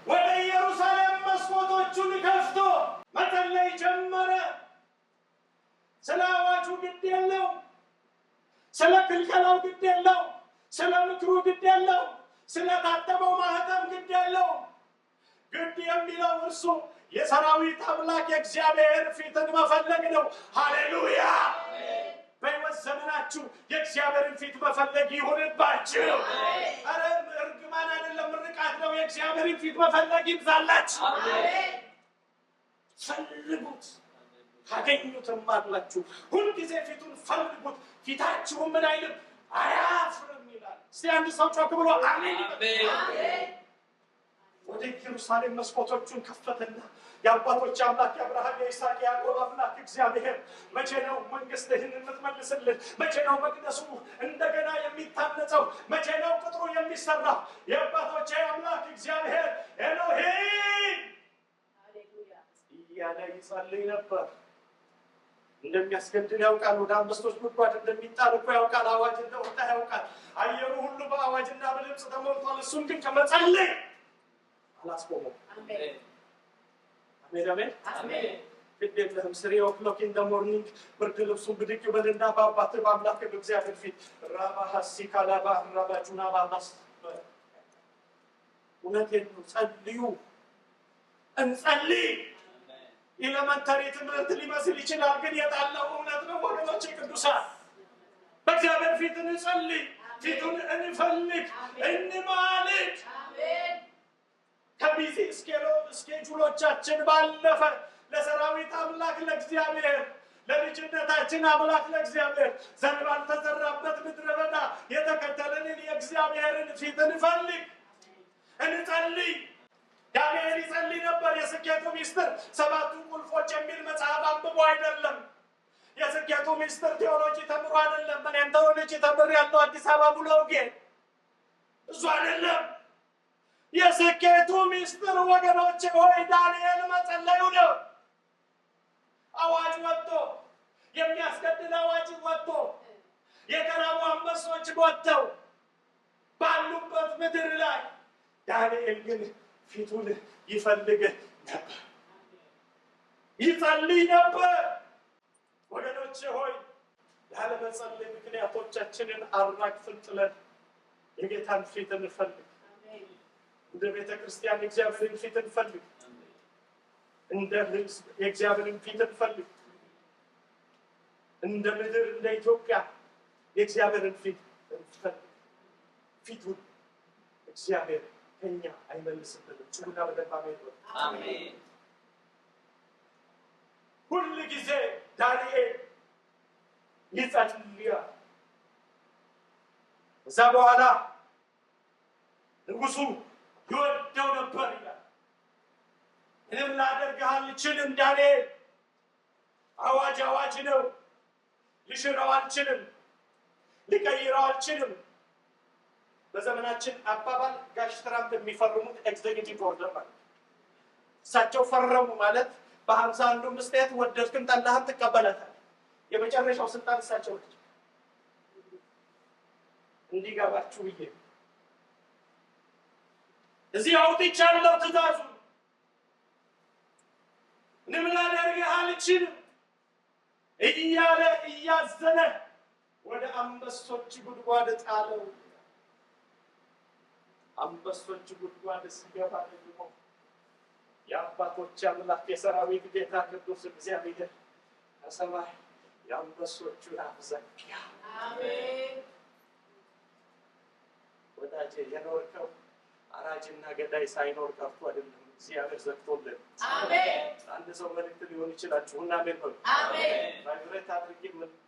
Speaker 1: ወደ ኢየሩሳሌም መስኮቶቹን ከፍቶ መጸለይ ጀመረ። ስለ አዋጁ ግድ የለው፣ ስለ ክልከላው ግድ የለው፣ ስለ ምክሩ ግድ የለው፣ ስለ ታተመው ማህተም ግድ የለው። ግድ የሚለው እርሱ የሰራዊት አምላክ የእግዚአብሔር ፊትን መፈለግ ነው። ሃሌሉያ! በሕይወት ዘመናችሁ የእግዚአብሔርን ፊት መፈለግ ይሁንባችሁ። አረ እርግማን አይደለም ምርቃት ነው። የእግዚአብሔርን ፊት መፈለግ ይብዛላችሁ። ፈልጉት ታገኙትም አላችሁ። ሁልጊዜ ፊቱን ፈልጉት፣ ፊታችሁ ምን አይልም አያፍርም ይላል። እስቲ አንድ ሰው ጮክ ብሎ አሜን። ወደ ኢየሩሳሌም መስኮቶቹን ከፈተና የአባቶች አምላክ የአብርሃም የይስሐቅ የያዕቆብ አምላክ እግዚአብሔር መቼ ነው መንግስትህን የምትመልስልን? መቼ ነው መቅደሱ እንደገና የሚታነጸው? መቼ ነው ቅጥሩ የሚሰራው? የአባቶች አምላክ እግዚአብሔር ኤሎሄም እያለ ይጸልይ ነበር። እንደሚያስገድል ያውቃል። ወደ አንበሶች ጉድጓድ እንደሚጣል እኮ ያውቃል። አዋጅ እንደወጣ ያውቃል። አየሩ ሁሉ በአዋጅና በድምፅ ተሞልቷል። እሱም ግን ከመጸለይ አላስቆመም። አሜን አሜን አሜን። ግዴለህም 3 o'clock in the morning ብርድ ልብሱን ብድግ በልና በአባትህ በአምላክ በእግዚአብሔር ፊት ራባሃሲ ካላባ ራባጁና ባባስ እውነቴን ነው። ጸልዩ፣ እንጸልይ። ኤሌመንተሪ ትምህርት ሊመስል ይችላል፣ ግን የጣለው እውነት ነው ወገኖቼ ቅዱሳን። በእግዚአብሔር ፊት እንጸልይ፣ ፊቱን እንፈልግ፣ እንማልድ። ከቢዚ እስኬጁሎቻችን ባለፈ ለሰራዊት አምላክ ለእግዚአብሔር፣ ለልጅነታችን አምላክ ለእግዚአብሔር ዘር ባልተዘራበት ምድረ በዳ የተከተለንን የእግዚአብሔርን ፊት እንፈልግ፣ እንጸልይ። ዳንኤል ይጸልይ ነበር። የስኬቱ ሚስጥር 7 ቁልፎች የሚል መጽሐፍ አንብቦ አይደለም። የስኬቱ ሚስጥር ቴዎሎጂ ተምሮ አይደለም። እኔም ቴዎሎጂ ተምር ያለው አዲስ አበባ ሙሉ ወንጌል እሱ አይደለም። የስኬቱ ሚስጥር ወገኖቼ ሆይ ዳንኤል መጸለዩ ነው። አዋጅ ወጥቶ የሚያስገድል አዋጅ ወጥቶ የተራቡ አንበሶች ወጥተው ባሉበት ምድር ላይ ዳንኤል ግን ፊቱን ይፈልግ ነበር፣ ይጸልይ ነበር። ወገኖቼ ሆይ ያለ መጸለይ ምክንያቶቻችንን አራግፈን ጥለን የጌታን ፊት እንፈልግ። እንደ ቤተ ክርስቲያን የእግዚአብሔርን ፊት እንፈልግ። እንደ ሕዝብ የእግዚአብሔርን ፊት እንፈልግ። እንደ ምድር እንደ ኢትዮጵያ የእግዚአብሔርን ፊት እንፈልግ። ፊቱን እግዚአብሔር ከኛ አይመልስብንም። ጭቡና በደንብ አሜን። ሁል ጊዜ ዳንኤል ይጸልያል። እዛ በኋላ ንጉሱ ይወደው ነበር ይላል። ምንም ላደርግህ አልችልም ዳንኤል፣ አዋጅ አዋጅ ነው፣ ልሽረው አልችልም፣ ልቀይረው አልችልም። በዘመናችን አባባል ጋሽ ትራምፕ የሚፈርሙት ኤግዜኪቲቭ ኦርደር ማለት እሳቸው ፈረሙ ማለት በ51 ስቴት ወደድክም ጠላህም ትቀበላታል። የመጨረሻው ስልጣን እሳቸው ናቸው። እንዲገባችሁ ብዬ እዚህ አውጥቻለሁ ትእዛዙ። ምንም ላደርግህ አልችልም እያለ እያዘነ ወደ አንበሶች ጉድጓድ ጣለው። አንበሶች ጉድጓድ ሲገባ ደግሞ የአባቶች አምላክ የሰራዊት ጌታ ቅዱስ እግዚአብሔር ከሰማይ የአንበሶቹን አፍ ዘጋ። አሜን። ወዳጄ የኖርከው አራጅና ገዳይ ሳይኖር ቀርቶ አይደለም፣ እግዚአብሔር ዘግቶልን። አሜን። አንድ ሰው መልእክት ሊሆን ይችላል። ጩሁና አሜን በሉ። አሜን። ባይብሬት አድርጌ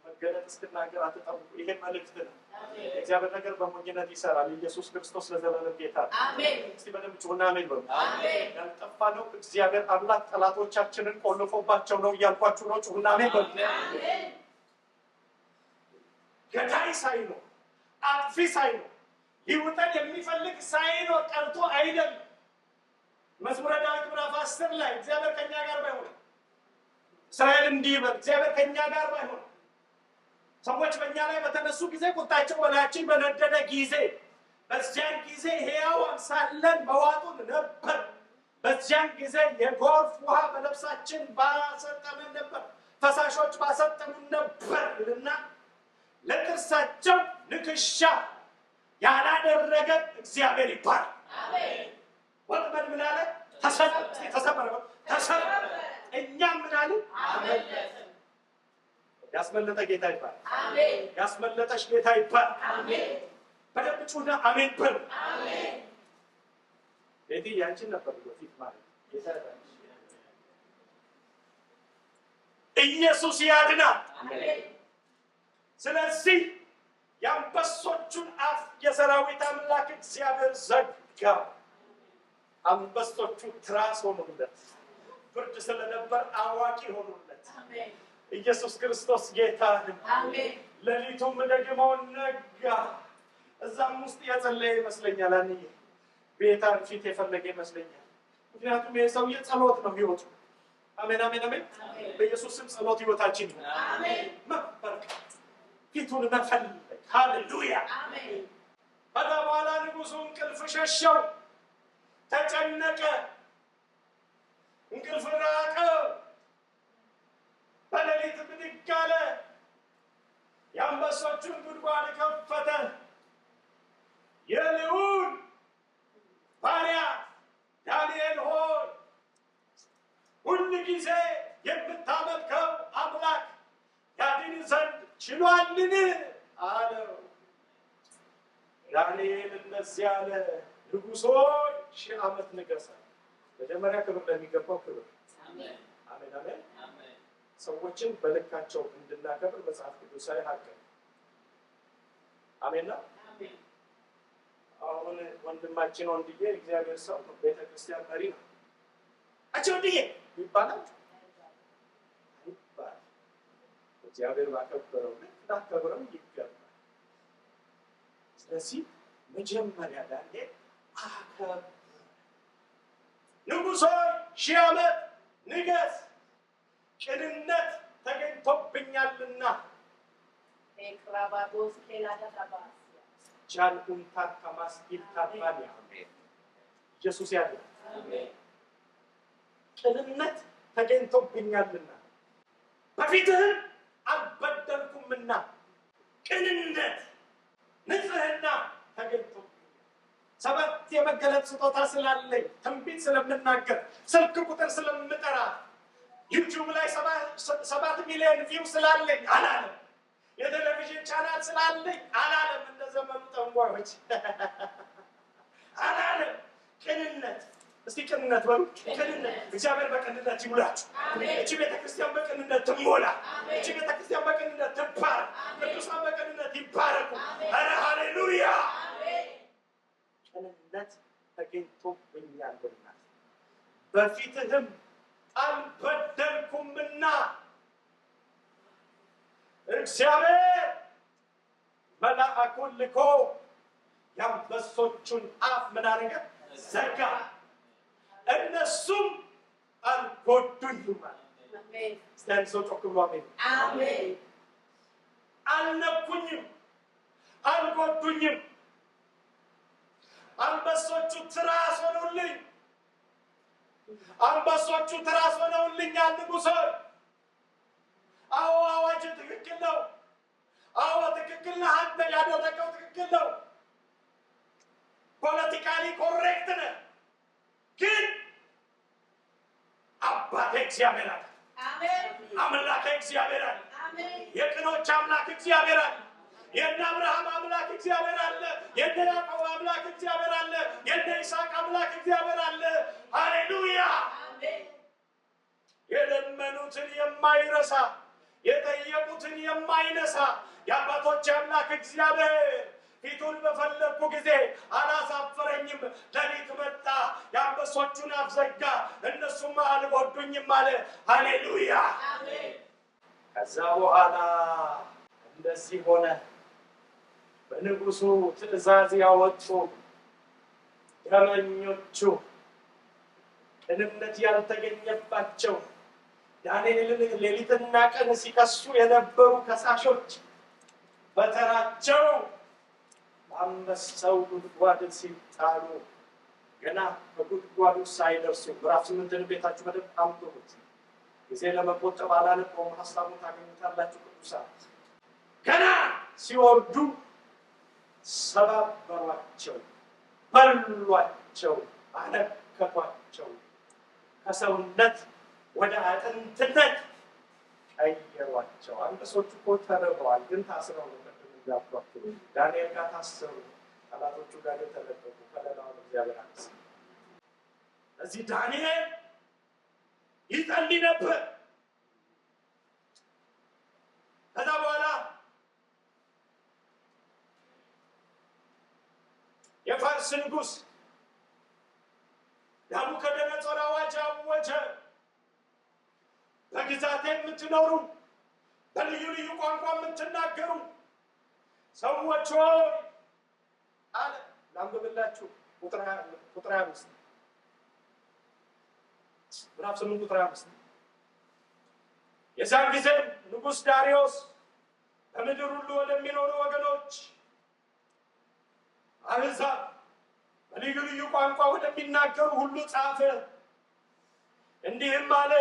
Speaker 1: መገለጥ እስክናገር አትጠብቁ። ይሄ መልእክት ነው። እግዚአብሔር ነገር በሞኝነት ይሰራል። ኢየሱስ ክርስቶስ ለዘላለም ጌታ ነው። አሜን። እስቲ በደንብ ጩሁና አሜን በሉ። አሜን። ያልጠፋ ነው እግዚአብሔር አምላክ ጠላቶቻችንን ቆልፎባቸው ነው እያልኳችሁ ነው። ጩሁና አሜን በሉ። አሜን። ገዳይ ሳይኖር አጥፊ ሳይኖር ሊውጠን የሚፈልግ ሳይኖር ቀርቶ አይደለም። መዝሙረ ዳዊት ምዕራፍ 10 ላይ እግዚአብሔር ከኛ ጋር ባይሆን እስራኤል እንዲህ ይበል፣ እግዚአብሔር ከኛ ጋር ባይሆን ሰዎች በእኛ ላይ በተነሱ ጊዜ ቁጣቸው በላያችን በነደደ ጊዜ በዚያን ጊዜ ሕያዋን ሳለን በዋጡን ነበር። በዚያን ጊዜ የጎርፍ ውሃ በልብሳችን ባሰጠመን ነበር፣ ፈሳሾች ባሰጠሙን ነበር ይልና ለጥርሳቸው ንክሻ ያላደረገ እግዚአብሔር ይባላል። አሜን። ወጥመድ ምን አለ? ተሰበረ። እኛም ምን አለ? አመለጠ። ያስመለጠ ጌታ ይባላል። አሜን። ያስመለጠሽ ጌታ ይባላል። አሜን። በደንብ ጩና አሜን በል። አሜን። ቤቲ ያንቺን ነበር ወፊት ማለት ጌታ ይባላል። ኢየሱስ ያድናል። አሜን። ስለዚህ የአንበሶቹን አፍ የሰራዊት አምላክ እግዚአብሔር ዘጋ። አንበሶቹ ትራስ ሆኑለት፣ ፍርድ ስለነበር አዋቂ ሆኑለት። አሜን። ኢየሱስ ክርስቶስ ጌታ ነው። አሜን። ሌሊቱም ደግሞ ነጋ። እዛም ውስጥ የጸለየ ይመስለኛል። አንዬ ቤታን ፊት የፈለገ ይመስለኛል። ምክንያቱም የሰውዬ ጸሎት ነው ህይወቱ። አሜን አሜን አሜን። በኢየሱስ ስም ጸሎት ህይወታችን ይሁን። አሜን። መበርከት ፊቱን መፈለግ። ሃሌሉያ አሜን። ከዛ በኋላ ንጉሡ እንቅልፍ ሸሸው፣ ተጨነቀ፣ እንቅልፍ ራቀው። በሌሊት ብድግ አለ፣ የአንበሶቹን ጉድጓድ ከፈተ። የልዑል ባሪያ ዳንኤል ሆይ ሁል ጊዜ የምታመልከው አምላክ ያድን ዘንድ ችሏልን አለው። ዳንኤል እንደዚህ አለ፣ ንጉሥ ሆይ 1000 ዓመት ንገሥ። መጀመሪያ ክብር ለሚገባው ክብር። አሜን አሜን አሜን። ሰዎችን በልካቸው እንድናከብር መጽሐፍ ቅዱሳዊ ሀቅ ነው። አሜን ነው። አሁን ወንድማችን ወንድዬ እግዚአብሔር ሰው ቤተክርስቲያን መሪ ነው። ወንድዬ ይባላል ይባላል። እግዚአብሔር ባከበረው ልታከብረው ይገባል። ስለዚህ መጀመሪያ ዳንኤል አከብር። ንጉሥ ሆይ 1000 ዓመት ንገሥ፣ ቅንነት ተገኝቶብኛልና። ጃንኩንታ ከማስኪል ታባል ኢየሱስ ያለ ቅንነት ተገኝቶብኛልና በፊትህም አልበደልኩምና። ቅንነት ንጽሕና ተገኝቶብኛል። 7 የመገለጥ ስጦታ ስላለኝ፣ ትንቢት ስለምናገር፣ ስልክ ቁጥር ስለምጠራ፣ ዩቲዩብ ላይ 7 ሚሊዮን ቪው ስላለኝ አላለም። የቴሌቪዥን ቻናል ስላለኝ አላለም። እንደ ዘመኑ ጠንቋዮች አላለም። ቅንነት እስቲ ቅንነት በሉ። ቅንነት እግዚአብሔር በቅንነት ይሙላችሁ። እቺ ቤተክርስቲያን በቅንነት ትሞላ። እቺ ቤተክርስቲያን በቅንነት ትባረክ። ቅዱሳን በቅንነት ይባረኩ። ኧረ ሃሌሉያ። ቅንነት ተገኝቶብኛልና በፊትህም አልበደልኩምና። እግዚአብሔር መልአኩን ልኮ የአንበሶቹን አፍ ምን አደረገ? ዘጋ። እነሱም አልጎዱኝም። አሜን። እስቲ ሰው ጮክ ብሎ አሜን አሜን። አልነኩኝም፣ አልጎዱኝም። አንበሶቹ ትራስ ሆነውልኝ፣ አንበሶቹ ትራስ ሆነውልኛል። ንጉሥ ሆይ አዎ አዋጅ ትክክል ነው። አዎ ትክክል ነው። አንተ ያደረገው ትክክል ነው። ፖለቲካሊ ኮሬክት ነህ። ግን አባቴ እግዚአብሔር አለ። አሜን። አምላኬ እግዚአብሔር አለ። አሜን። የቅኖች አምላክ እግዚአብሔር አለ። የእነ አብርሃም አምላክ እግዚአብሔር አለ። የእነ ያዕቆብ አምላክ እግዚአብሔር አለ። የእነ ይስሐቅ አምላክ እግዚአብሔር አለ። ሃሌሉያ አሜን። የለመኑትን የማይረሳ የጠየቁትን የማይነሳ የአባቶች አምላክ እግዚአብሔር ፊቱን በፈለግኩ ጊዜ አላሳፈረኝም። ሌሊት መጣ፣ የአንበሶቹን አፍ ዘጋ፣ እነሱም አልጎዱኝም አለ። ሃሌሉያ አሜን። ከዛ በኋላ እንደዚህ ሆነ። በንጉሱ ትእዛዝ ያወጡ ደመኞቹ ቅንነት ያልተገኘባቸው ዳንኤልን ሌሊትና ቀን ሲከሱ የነበሩ ከሳሾች በተራቸው በአንበሳው ጉድጓድ ሲጣሉ ገና በጉድጓዱ ሳይደርሱ ምዕራፍ 8 ቤታችሁ በደንብ አንብቡት። ጊዜ ለመቆጠብ አላነበውም፣ ሀሳቡን ታገኙታላችሁ። ቅዱሳን ገና ሲወርዱ ሰባበሯቸው፣ በሏቸው፣ አነከቷቸው፣ ከሰውነት ወደ አጥንትነት ቀየሯቸው። አንበሶቹ እኮ ተርበዋል፣ ግን ታስረው ነው። ቅድም እንዳልኳችሁ ዳንኤል ጋር ታሰሩ፣ ጠላቶቹ ጋር ተለቀቁ። ከለላውን እግዚአብሔር አነሳ። እዚህ ዳንኤል ይጸልይ ነበር። ከዛ በኋላ የፋርስ ንጉሥ ናቡከደነፆር አዋጅ አወጀ። በግዛቴ የምትኖሩ በልዩ ልዩ ቋንቋ የምትናገሩ ሰዎች ሆይ አለ። ላንብብላችሁ ቁጥር 25 ምዕራፍ 8 ቁጥር 25 የዛን ጊዜ ንጉሥ ዳርዮስ በምድር ሁሉ ወደሚኖሩ ወገኖች አሕዛብ በልዩ ልዩ ቋንቋ ወደሚናገሩ ሁሉ ጻፈ። እንዲህም አለ፣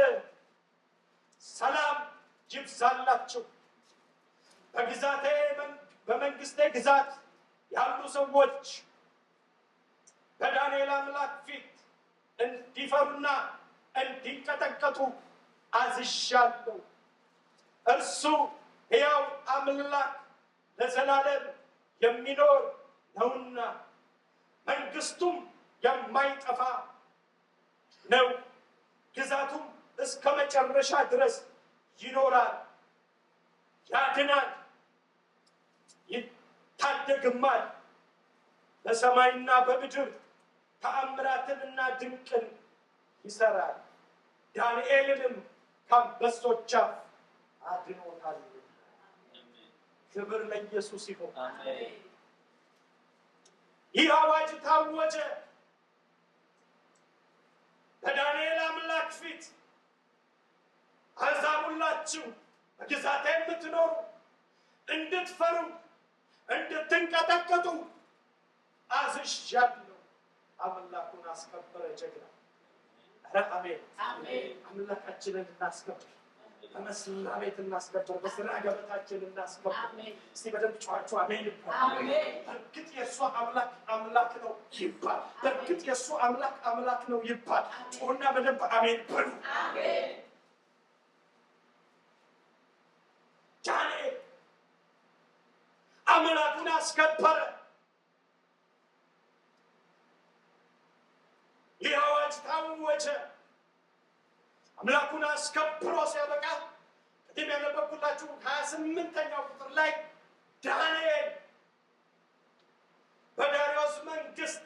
Speaker 1: ሰላም ይብዛላችሁ። በመንግስቴ ግዛት ያሉ ሰዎች በዳንኤል አምላክ ፊት እንዲፈሩና እንዲንቀጠቀጡ አዝዣለሁ። እርሱ ሕያው አምላክ ለዘላለም የሚኖር ነውና መንግስቱም የማይጠፋ ነው፣ ግዛቱም እስከ መጨረሻ ድረስ ይኖራል። ያድናል፣ ይታደግማል። በሰማይና በምድር ተአምራትንና ድንቅን ይሰራል። ዳንኤልንም ከአንበሶች አፍ አድኖታል። ክብር ለኢየሱስ ይሁን። ይህ አዋጅ ታወጀ። በዳንኤል አምላክ ፊት አሕዛብ ሁላችሁ በግዛቴ የምትኖሩ እንድትፈሩ እንድትንቀጠቀጡ አዝዣለሁ። አምላኩን አስከበረ ጀግና። ኧረ አሜን። አምላካችንን እናስከብር፣ በመስሪያ ቤት እናስከብር፣ በስራ ገበታችን እናስከብር። እስቲ በደንብ ጨዋችሁ አሜን ይባል። በእርግጥ የእሱ አምላክ አምላክ ነው ይባል። በእርግጥ የእሱ አምላክ አምላክ ነው ይባል። ጮና በደንብ አሜን በሉ። ዳንኤል አምላኩን አስከበረ። ይህ አዋጅ ታወጀ። አምላኩን አስከብሮ ሲያበቃ ቅድም ያነበብኩላችሁ 28ኛው ቁጥር ላይ ዳንኤል በዳርዮስ መንግስት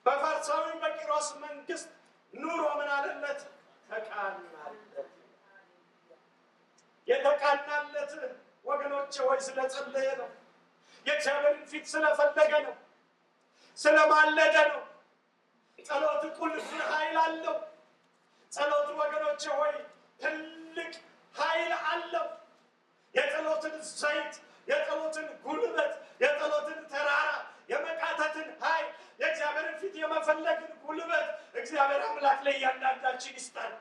Speaker 1: በፋርሳዊ በቂሮስ መንግስት ኑሮ ምን አለለት? ተቃናለት። የተቃናለት ወገኖቼ ወይ ስለጸለየ ነው። የእግዚአብሔርን ፊት ስለፈለገ ነው። ስለማለደ ነው። ጸሎት ቁልፍ ኃይል አለው። ጸሎት ወገኖቼ ሆይ ትልቅ ኃይል አለው። የጸሎትን ዘይት፣ የጸሎትን ጉልበት፣ የጸሎትን ተራራ፣ የመቃተትን ኃይል፣ የእግዚአብሔርን ፊት የመፈለግን ጉልበት እግዚአብሔር አምላክ ላይ እያንዳንዳችን ይስጣል።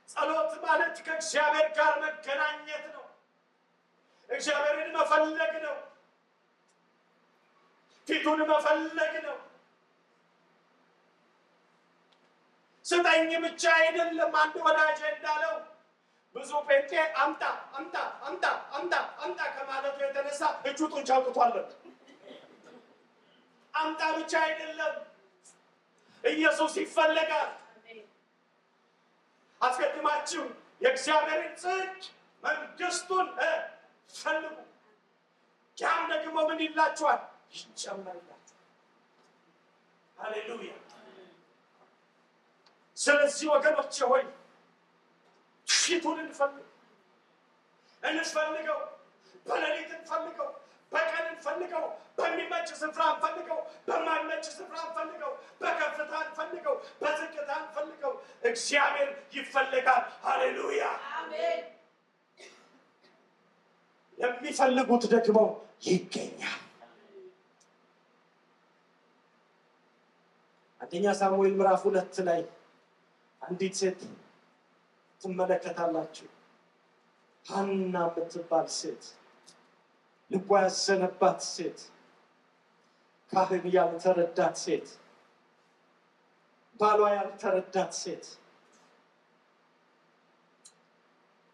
Speaker 1: ጸሎት ማለት ከእግዚአብሔር ጋር መገናኘት ነው። እግዚአብሔርን መፈለግ ነው። ፊቱን መፈለግ ነው። ስጠኝ ብቻ አይደለም። አንድ ወዳጅ እንዳለው ብዙ ጴንጤ አምጣ አምጣ አምጣ አምጣ አምጣ ከማለቱ የተነሳ እጁ ጡንቻ አውጥቷል። አምጣ ብቻ አይደለም፣ ኢየሱስ ይፈለጋል። አስቀድማችሁ የእግዚአብሔርን ጽድቅ መንግስቱን ፈልጉ፣ ያም ደግሞ ምን ይላችኋል? ይጨመርላችኋል። ሃሌሉያ። ስለዚህ ወገኖቼ ሆይ ፊቱን እንፈልግ። እንፈልገው። በሌሊት እንፈልገው፣ በቀን እንፈልገው፣ በሚመች ስፍራ እንፈልገው፣ በማይመች ስፍራ እንፈልገው፣ በከፍታ እንፈልገው፣ በዝቅታ እንፈልገው። እግዚአብሔር ይፈልጋል። ሃሌሉያ አሜን። የሚፈልጉት ደግሞ ይገኛል። አንደኛ ሳሙኤል ምዕራፍ 2 ላይ አንዲት ሴት ትመለከታላችሁ። ሐና የምትባል ሴት፣ ልቧ ያዘነባት ሴት፣ ካህን ያልተረዳት ሴት፣ ባሏ ያልተረዳት ሴት፣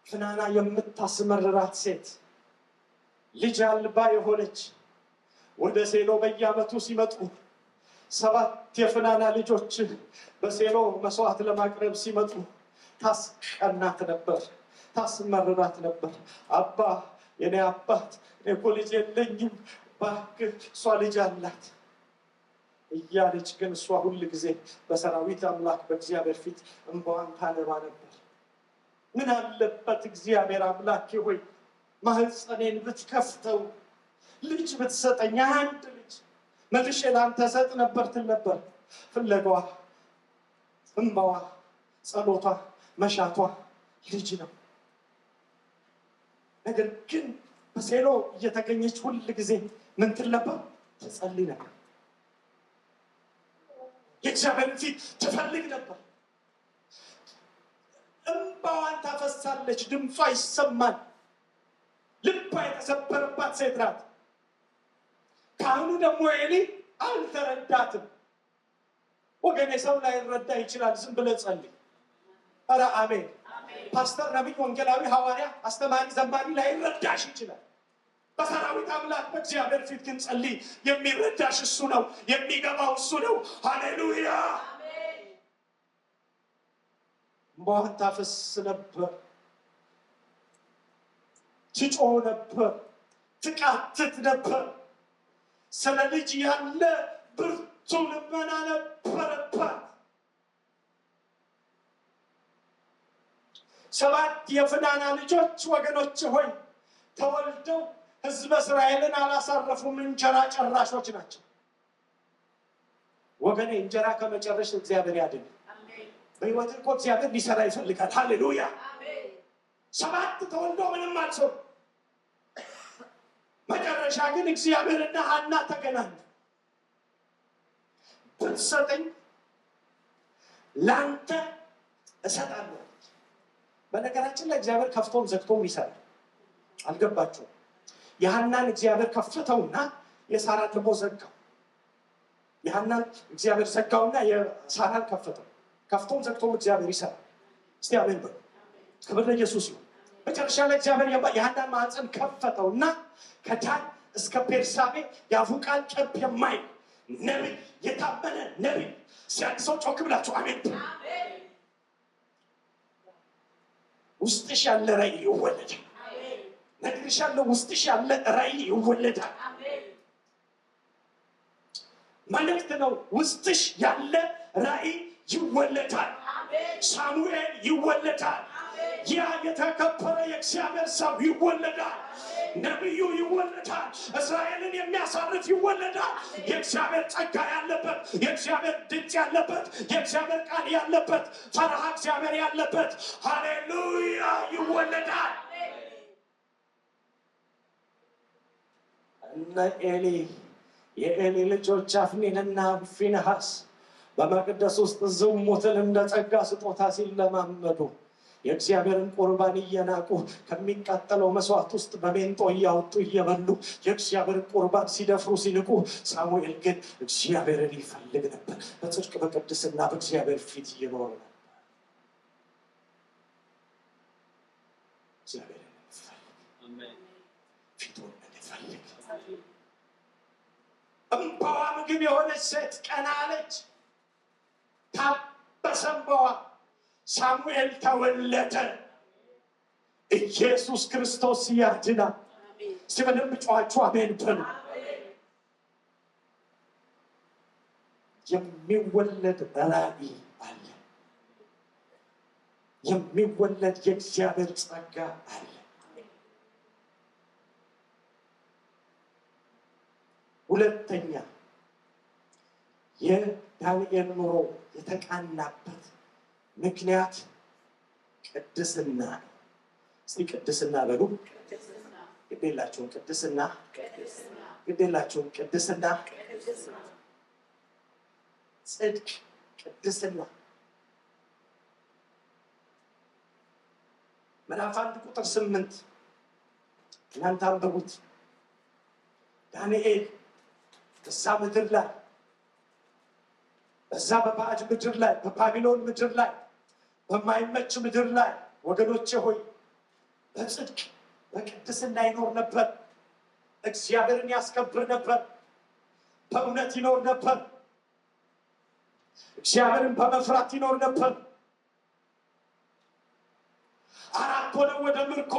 Speaker 1: ፍናና የምታስመርራት ሴት፣ ልጅ አልባ የሆነች፣ ወደ ሴሎ በየዓመቱ ሲመጡ 7 የፍናና ልጆች በሴሎ መስዋዕት ለማቅረብ ሲመጡ ታስቀናት ነበር፣ ታስመርራት ነበር። አባ የኔ አባት እኔ እኮ ልጅ የለኝም፣ እባክህ እሷ ልጅ አላት እያለች ግን እሷ ሁል ጊዜ በሰራዊት አምላክ በእግዚአብሔር ፊት እንባዋን ታነባ ነበር። ምን አለበት እግዚአብሔር አምላኬ ሆይ ማህፀኔን ብትከፍተው ልጅ ብትሰጠኝ፣ አንድ ልጅ መልሼ ለአንተ ሰጥ ነበር ትል ነበር። ፍለጋዋ፣ እንባዋ፣ ጸሎቷ፣ መሻቷ ልጅ ነው። ነገር ግን በሴሎ እየተገኘች ሁል ጊዜ ምን ትል ነበር? ትጸልይ ነበር። የእግዚአብሔርን ፊት ትፈልግ ነበር። እንባዋን ታፈሳለች፣ ድምጿ ይሰማል። ልቧ የተሰበረባት ሴት ናት። ካህኑ ደግሞ ኤሊ አልተረዳትም። ወገኔ ሰው ላይ ረዳ ይችላል። ዝም ብለህ ጸልይ። ኧረ አሜን። ፓስተር፣ ነቢይ፣ ወንጌላዊ፣ ሐዋርያ፣ አስተማሪ፣ ዘማሪ ላይ ረዳሽ ይችላል። በሰራዊት አምላክ በእግዚአብሔር ፊት ግን ጸልይ። የሚረዳሽ እሱ ነው፣ የሚገባው እሱ ነው። ሃሌሉያ አሜን። እንባዋን ታፈስ ነበር፣ ትጮህ ነበር፣ ትቃትት ነበር። ስለ ልጅ ያለ ብርቱ ልመና ነበረባት። 7 የፍናና ልጆች ወገኖች ሆይ ተወልደው ሕዝበ እስራኤልን አላሳረፉም። እንጀራ ጨራሾች ናቸው። ወገኔ እንጀራ ከመጨረሽ እግዚአብሔር ያድን። በሕይወት እኮ እግዚአብሔር ሊሰራ ይፈልጋል። ሃሌሉያ 7 ተወልደው ምንም አልሰሩ። መጨረሻ ግን እግዚአብሔርና ሐና ተገናኙ። ብትሰጠኝ ላንተ እሰጣለሁ። በነገራችን ላይ እግዚአብሔር ከፍቶም ዘግቶም ይሰራል። አልገባችሁም? የሐናን እግዚአብሔር ከፍተውና የሳራን ደግሞ ዘጋው። የሐናን እግዚአብሔር ዘጋውና የሳራን ከፍተው። ከፍቶም ዘግቶም እግዚአብሔር ይሰራል። እስቲ አሜን በሉ። ክብር ለኢየሱስ ይሁን። መጨረሻ ላይ እግዚአብሔር የሐናን ማህፀን ከፈተውና ከዳን እስከ ቤርሳቤ የአፉ ቃል ጨብ የማይል ነቢይ፣ የታመነ ነቢይ ሲያቅሰው ጮክ ብላችሁ አሜን። ውስጥሽ ያለ ራእይ ይወለዳል። ነግሬሻለሁ። ውስጥሽ ያለ ራእይ ይወለዳል። መልእክት ነው። ውስጥሽ ያለ ራእይ ይወለዳል። ሳሙኤል ይወለዳል። ያ የተከበረ የእግዚአብሔር ሰው ይወለዳል። ነቢዩ ይወለዳል። እስራኤልን የሚያሳርፍ ይወለዳል። የእግዚአብሔር ጸጋ ያለበት፣ የእግዚአብሔር ድምፅ ያለበት፣ የእግዚአብሔር ቃል ያለበት፣ ፈርሃ እግዚአብሔር ያለበት ሃሌሉያ ይወለዳል። እነ ኤሊ የኤሊ ልጆች አፍኒንና ፊንሐስ በመቅደስ ውስጥ ዝሙትን እንደ ጸጋ ስጦታ ሲለማመዱ የእግዚአብሔርን ቁርባን እየናቁ ከሚቃጠለው መስዋዕት ውስጥ በሜንጦ እያወጡ እየበሉ የእግዚአብሔርን ቁርባን ሲደፍሩ ሲንቁ፣ ሳሙኤል ግን እግዚአብሔርን ይፈልግ ነበር። በጽድቅ በቅድስና በእግዚአብሔር ፊት እየኖረ ነበር። እግዚአብሔርን ይፈልግ፣ ፊቱን ይፈልግ። እንባዋ ምግብ የሆነች ሴት ቀና አለች፣ ታበሰ እንባዋ። ሳሙኤል ተወለደ። ኢየሱስ ክርስቶስ ያድናል። እስቲ በደንብ ጮኻችሁ አሜን በሉ። የሚወለድ ራእይ አለ። የሚወለድ የእግዚአብሔር ጸጋ አለ። ሁለተኛ የዳንኤል ኑሮ የተቃናበት ምክንያት ቅድስና ነው። እስቲ ቅድስና በሉ። ግዴላችሁም ቅድስና፣ ግዴላችሁም ቅድስና፣ ጽድቅ፣ ቅድስና። ምዕራፍ 1 ቁጥር 8 እናንተ አንብቡት። ዳንኤል በዛ ምድር ላይ በዛ በባዕድ ምድር ላይ በባቢሎን ምድር ላይ በማይመች ምድር ላይ ወገኖቼ ሆይ በጽድቅ በቅድስና ይኖር ነበር። እግዚአብሔርን ያስከብር ነበር። በእውነት ይኖር ነበር። እግዚአብሔርን በመፍራት ይኖር ነበር። አራት ሆነው ወደ ምርኮ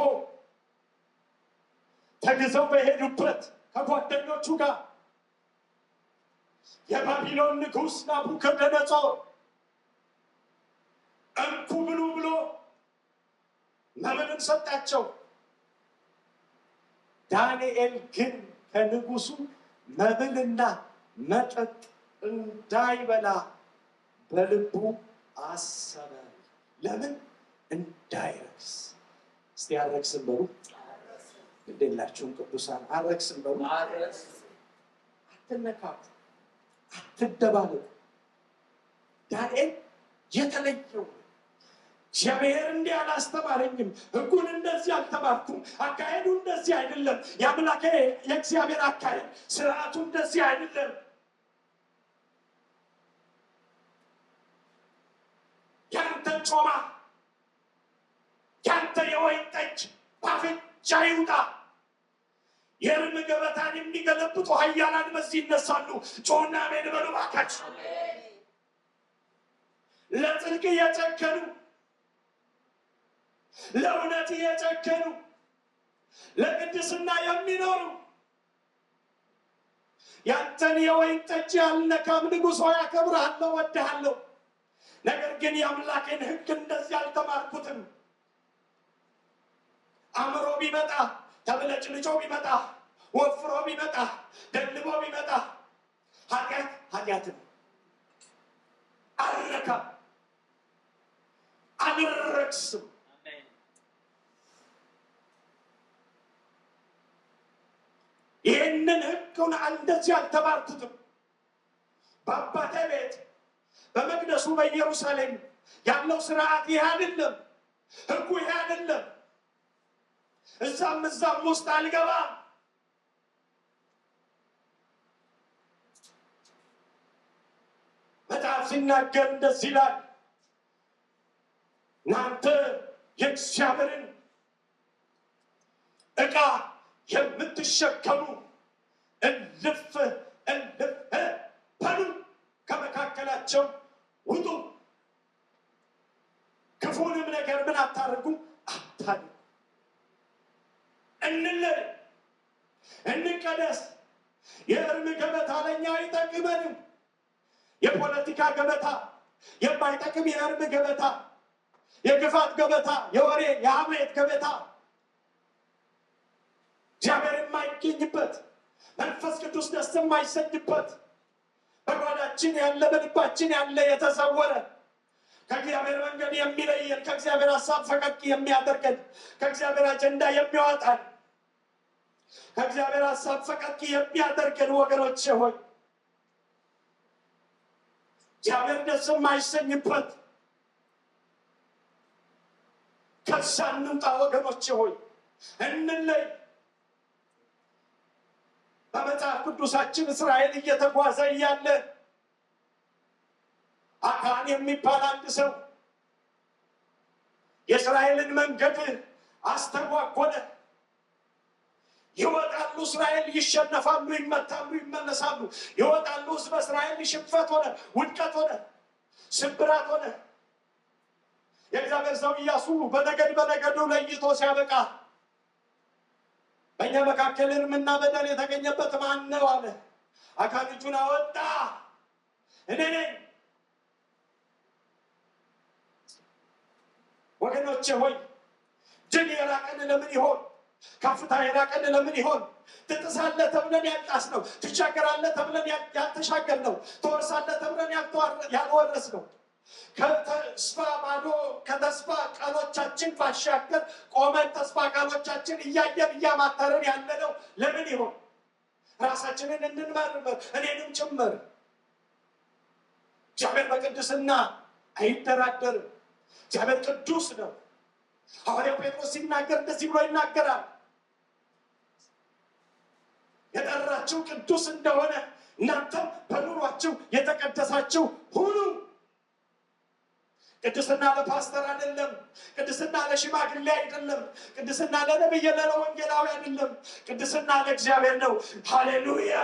Speaker 1: ተግዘው በሄዱበት ከጓደኞቹ ጋር የባቢሎን ንጉሥ ናቡከደነፆር እንኩ ብሉ ብሎ መብልን ሰጣቸው። ዳንኤል ግን ከንጉሱ መብልና መጠጥ እንዳይበላ በልቡ አሰበ። ለምን? እንዳይረክስ። እስቲ አረክስም በሉ። ግዴላችሁም ቅዱሳን አረክስም በሉ። አትነካኩ፣ አትደባለቁ። ዳንኤል የተለየው እግዚአብሔር እንዲህ አላስተማረኝም፣ ሕጉን እንደዚህ አልተማርኩም፣ አካሄዱ እንደዚህ አይደለም፣ የአምላኬ የእግዚአብሔር አካሄድ ስርዓቱ እንደዚህ አይደለም። ያንተ ጮማ ያንተ የወይን ጠጅ በአፍንጫ ይውጣ። የእርም ገበታን የሚገለብጡ ኃያላን በዚህ ይነሳሉ። ጮና አሜን በሉ እባካችሁ። ለጽድቅ የጨከኑ ለእውነት የጨከኑ ለቅድስና የሚኖሩ ያንተን የወይን ጠጅ ያልነካም ንጉሥ ሆይ አከብርሃለሁ፣ ወድሃለሁ። ነገር ግን የአምላኬን ሕግ እንደዚህ አልተማርኩትም። አምሮ ቢመጣ ተብለጭልጮ ቢመጣ ወፍሮ ቢመጣ ደልቦ ቢመጣ ኃጢአት ኃጢአትን አልነካም፣ አልረክስም። ይህንን ሕጉን እንደዚህ አልተማርኩትም። በአባቴ ቤት በመቅደሱ በኢየሩሳሌም ያለው ስርዓት ይህ አይደለም፣ ሕጉ ይህ አይደለም። እዛም ውስጥ አልገባም። መጽሐፍ ሲናገር እንደዚህ ይላል፣ እናንተ የእግዚአብሔርን ዕቃ የምትሸከሙ እልፍ እልፍ በሉ፣ ከመካከላቸው ውጡ፣ ክፉንም ነገር ምን አታርጉ፣ አታድርጉ። እንለይ፣ እንቀደስ። የእርም ገበታ ለእኛ አይጠቅመንም። የፖለቲካ ገበታ የማይጠቅም የእርም ገበታ፣ የክፋት ገበታ፣ የወሬ የሐሜት ገበታ፣ እግዚአብሔር የማይገኝበት መንፈስ ቅዱስ ደስ የማይሰኝበት በጓዳችን ያለ በልባችን ያለ የተሰወረ ከእግዚአብሔር መንገድ የሚለየን ከእግዚአብሔር ሀሳብ ፈቀቅ የሚያደርገን ከእግዚአብሔር አጀንዳ የሚያወጣን ከእግዚአብሔር ሀሳብ ፈቀቅ የሚያደርገን ወገኖቼ ሆይ እግዚአብሔር ደስ የማይሰኝበት ከዛ እንውጣ ወገኖቼ ሆይ እንለይ። በመጽሐፍ ቅዱሳችን እስራኤል እየተጓዘ እያለ አካን የሚባል አንድ ሰው የእስራኤልን መንገድ አስተጓጎለ። ይወጣሉ፣ እስራኤል ይሸነፋሉ፣ ይመታሉ፣ ይመለሳሉ። ይወጣሉ፣ ሕዝበ እስራኤል ሽንፈት ሆነ፣ ውድቀት ሆነ፣ ስብራት ሆነ። የእግዚአብሔር ሰው ኢያሱ በነገድ በነገዱ ለይቶ ሲያበቃ በእኛ መካከል እርምና በደል የተገኘበት ማን ነው አለ። አካን እጁን አወጣ፣ እኔ ነኝ። ወገኖቼ ሆይ ድል የራቀን ለምን ይሆን? ከፍታ የራቀን ለምን ይሆን? ትጥሳለህ ተብለን ያልጣስነው፣ ትሻገራለህ ተብለን ያልተሻገርነው፣ ትወርሳለህ ተብለን ያልወረስነው፣ ከተስፋ ማዶ ከተስፋ ቃሎቻችን ባሻገር ቆመን ተስፋ ቃሎቻችን እያየን እያማተርን ያለነው ለምን ይሆን? ራሳችንን እንመርምር፣ እኔንም ጭምር። እግዚአብሔር በቅድስና አይደራደርም። እግዚአብሔር ቅዱስ ነው። ሐዋርያው ጴጥሮስ ሲናገር እንደዚህ ብሎ ይናገራል። የጠራችሁ ቅዱስ እንደሆነ እናንተም በኑሯችሁ የተቀደሳችሁ ሁኑ። ቅድስና ለፓስተር አይደለም። ቅድስና ለሽማግሌ አይደለም። ቅድስና ለነብይ ለወንጌላዊ አይደለም። ቅድስና ለእግዚአብሔር ነው። ሃሌሉያ!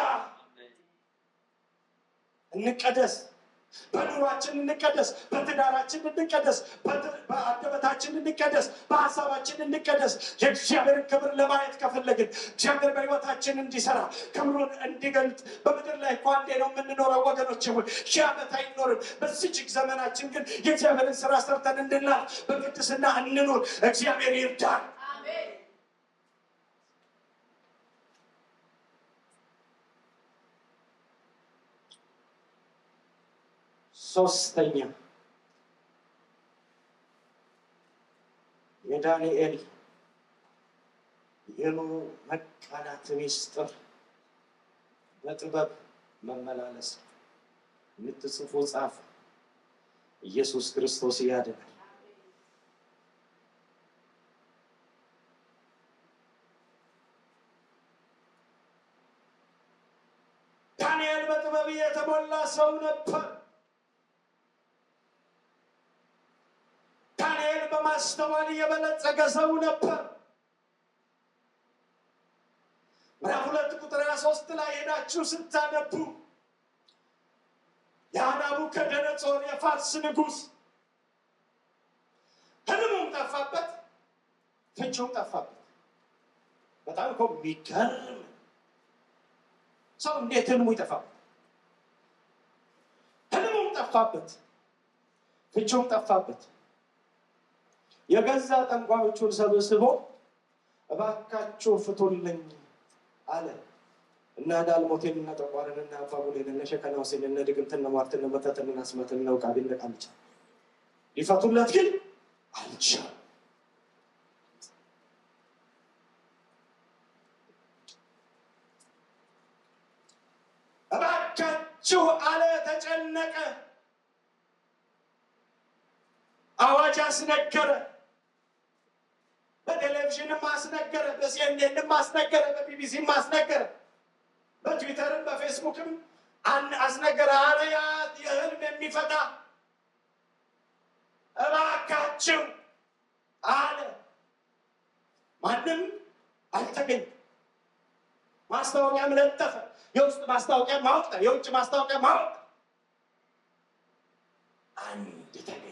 Speaker 1: እንቀደስ። በኑሯችን እንቀደስ፣ በትዳራችን እንቀደስ፣ በአንደበታችን እንቀደስ፣ በሐሳባችን እንቀደስ። የእግዚአብሔርን ክብር ለማየት ከፈለግን እግዚአብሔር በሕይወታችን እንዲሰራ ክብሩን እንዲገልጥ በምድር ላይ እኮ አንዴ ነው የምንኖረው ወገኖች ሆይ፣ ሺህ ዓመት አይኖርም። በዚች ዘመናችን ግን የእግዚአብሔርን ስራ ሰርተን እንድናልፍ በቅድስና እንኑር። እግዚአብሔር ይርዳን። ሶስተኛ የዳንኤል የኑሮ መቃናት ሚስጥር በጥበብ መመላለስ። የምትጽፉ ጻፉ። ኢየሱስ ክርስቶስ ያድናል። ዳንኤል በጥበብ የተሞላ ሰው ነበር። በማስተዋል የበለጸገ ሰው ነበር። ምዕራፍ 2 ቁጥር 23 ላይ ሄዳችሁ ስታነቡ የናቡከደነፆር የፋርስ ንጉሥ ህልሙም ጠፋበት፣ ፍቺውም ጠፋበት። በጣም እኮ የሚገርም ሰው እንዴት ህልሙ ይጠፋበት? ህልሙም ጠፋበት፣ ፍቺውም ጠፋበት። የገዛ ጠንቋዮቹን ሰብስቦ እባካችሁ ፍቱልኝ አለ። እና ዳልሞቴን እና ጠቋርን እና አባቡሌን እና ሸከናውሴን እና ድግምትን እና ሟርትን እና መተትን እና አስማትን እና ውቃቢን ነቃልቻ ሊፈቱለት ግን አልቻሉም። እባካችሁ አለ፣ ተጨነቀ፣ አዋጅ አስነገረ። በቴሌቪዥንም አስነገረ፣ በሲኤንኤንም አስነገረ፣ በቢቢሲም አስነገረ፣ በትዊተርም በፌስቡክም አስነገረ። አረያ የህልም የሚፈታ እባካችሁ አለ። ማንም አልተገኘም። ማስታወቂያም ለጠፈ። የውስጥ ማስታወቂያ ማወጣ፣ የውጭ ማስታወቂያ ማወጣ። አንድ ተገኘ።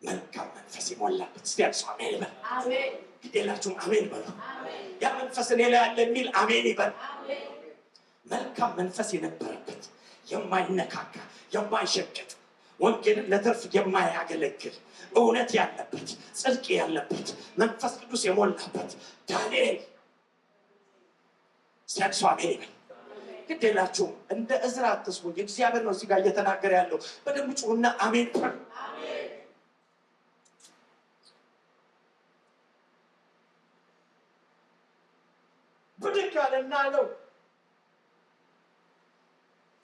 Speaker 1: መልካም መንፈስ የሞላበት። እስቲ ያልሱ አሜን ይበል። አሜን። ግዴላችሁም አሜን በሉ። ያ መንፈስ እኔ ላይ ያለ የሚል አሜን ይበል። መልካም መንፈስ የነበረበት፣ የማይነካካ፣ የማይሸቅጥ፣ ወንጌልን ለትርፍ የማያገለግል፣ እውነት ያለበት፣ ጽድቅ ያለበት፣ መንፈስ ቅዱስ የሞላበት ዳንኤል። እስቲ ያልሱ አሜን ይበል። ግዴላችሁም እንደ እዝራ አትስሙ። የእግዚአብሔር ነው እዚህ ጋር እየተናገረ ያለው። በደንብ ጩሁና አሜን በሉ። ብድግ አለና አለው፣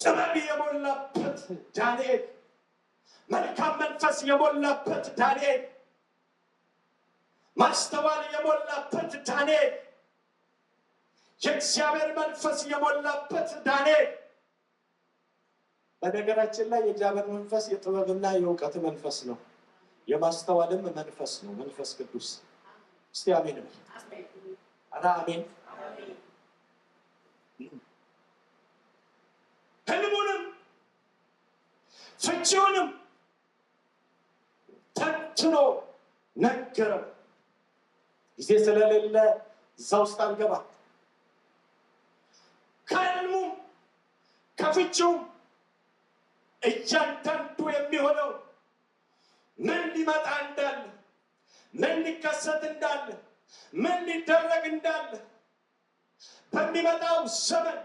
Speaker 1: ጥበብ የሞላበት ዳንኤል፣ መልካም መንፈስ የሞላበት ዳንኤል፣ ማስተዋል የሞላበት ዳንኤል፣ የእግዚአብሔር መንፈስ የሞላበት ዳንኤል። በነገራችን ላይ የእግዚአብሔር መንፈስ የጥበብና የእውቀት መንፈስ ነው፣ የማስተዋልም መንፈስ ነው፣ መንፈስ ቅዱስ። እስቲ አሜን በል። አና አሜን። ህልሙንም ፍቺውንም ተንትኖ ነገረው። ጊዜ ስለሌለ እዛ ውስጥ አልገባ። ከህልሙም ከፍቺውም እያንዳንዱ የሚሆነው ምን ሊመጣ እንዳለ፣ ምን ሊከሰት እንዳለ፣ ምን ሊደረግ እንዳለ በሚመጣው ዘመን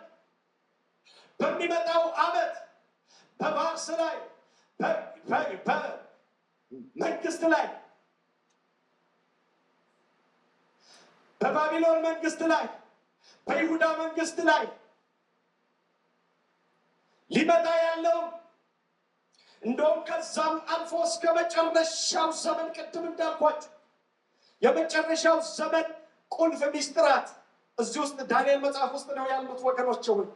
Speaker 1: በሚመጣው ዓመት በፋርስ ላይ በመንግስት ላይ በባቢሎን መንግስት ላይ በይሁዳ መንግስት ላይ ሊመጣ ያለው እንደውም ከዛም አልፎ እስከ መጨረሻው ዘመን ቅድም እንዳልኳችሁ የመጨረሻው ዘመን ቁልፍ ሚስጥራት እዚህ ውስጥ ዳንኤል መጽሐፍ ውስጥ ነው ያሉት ወገኖች ሆይ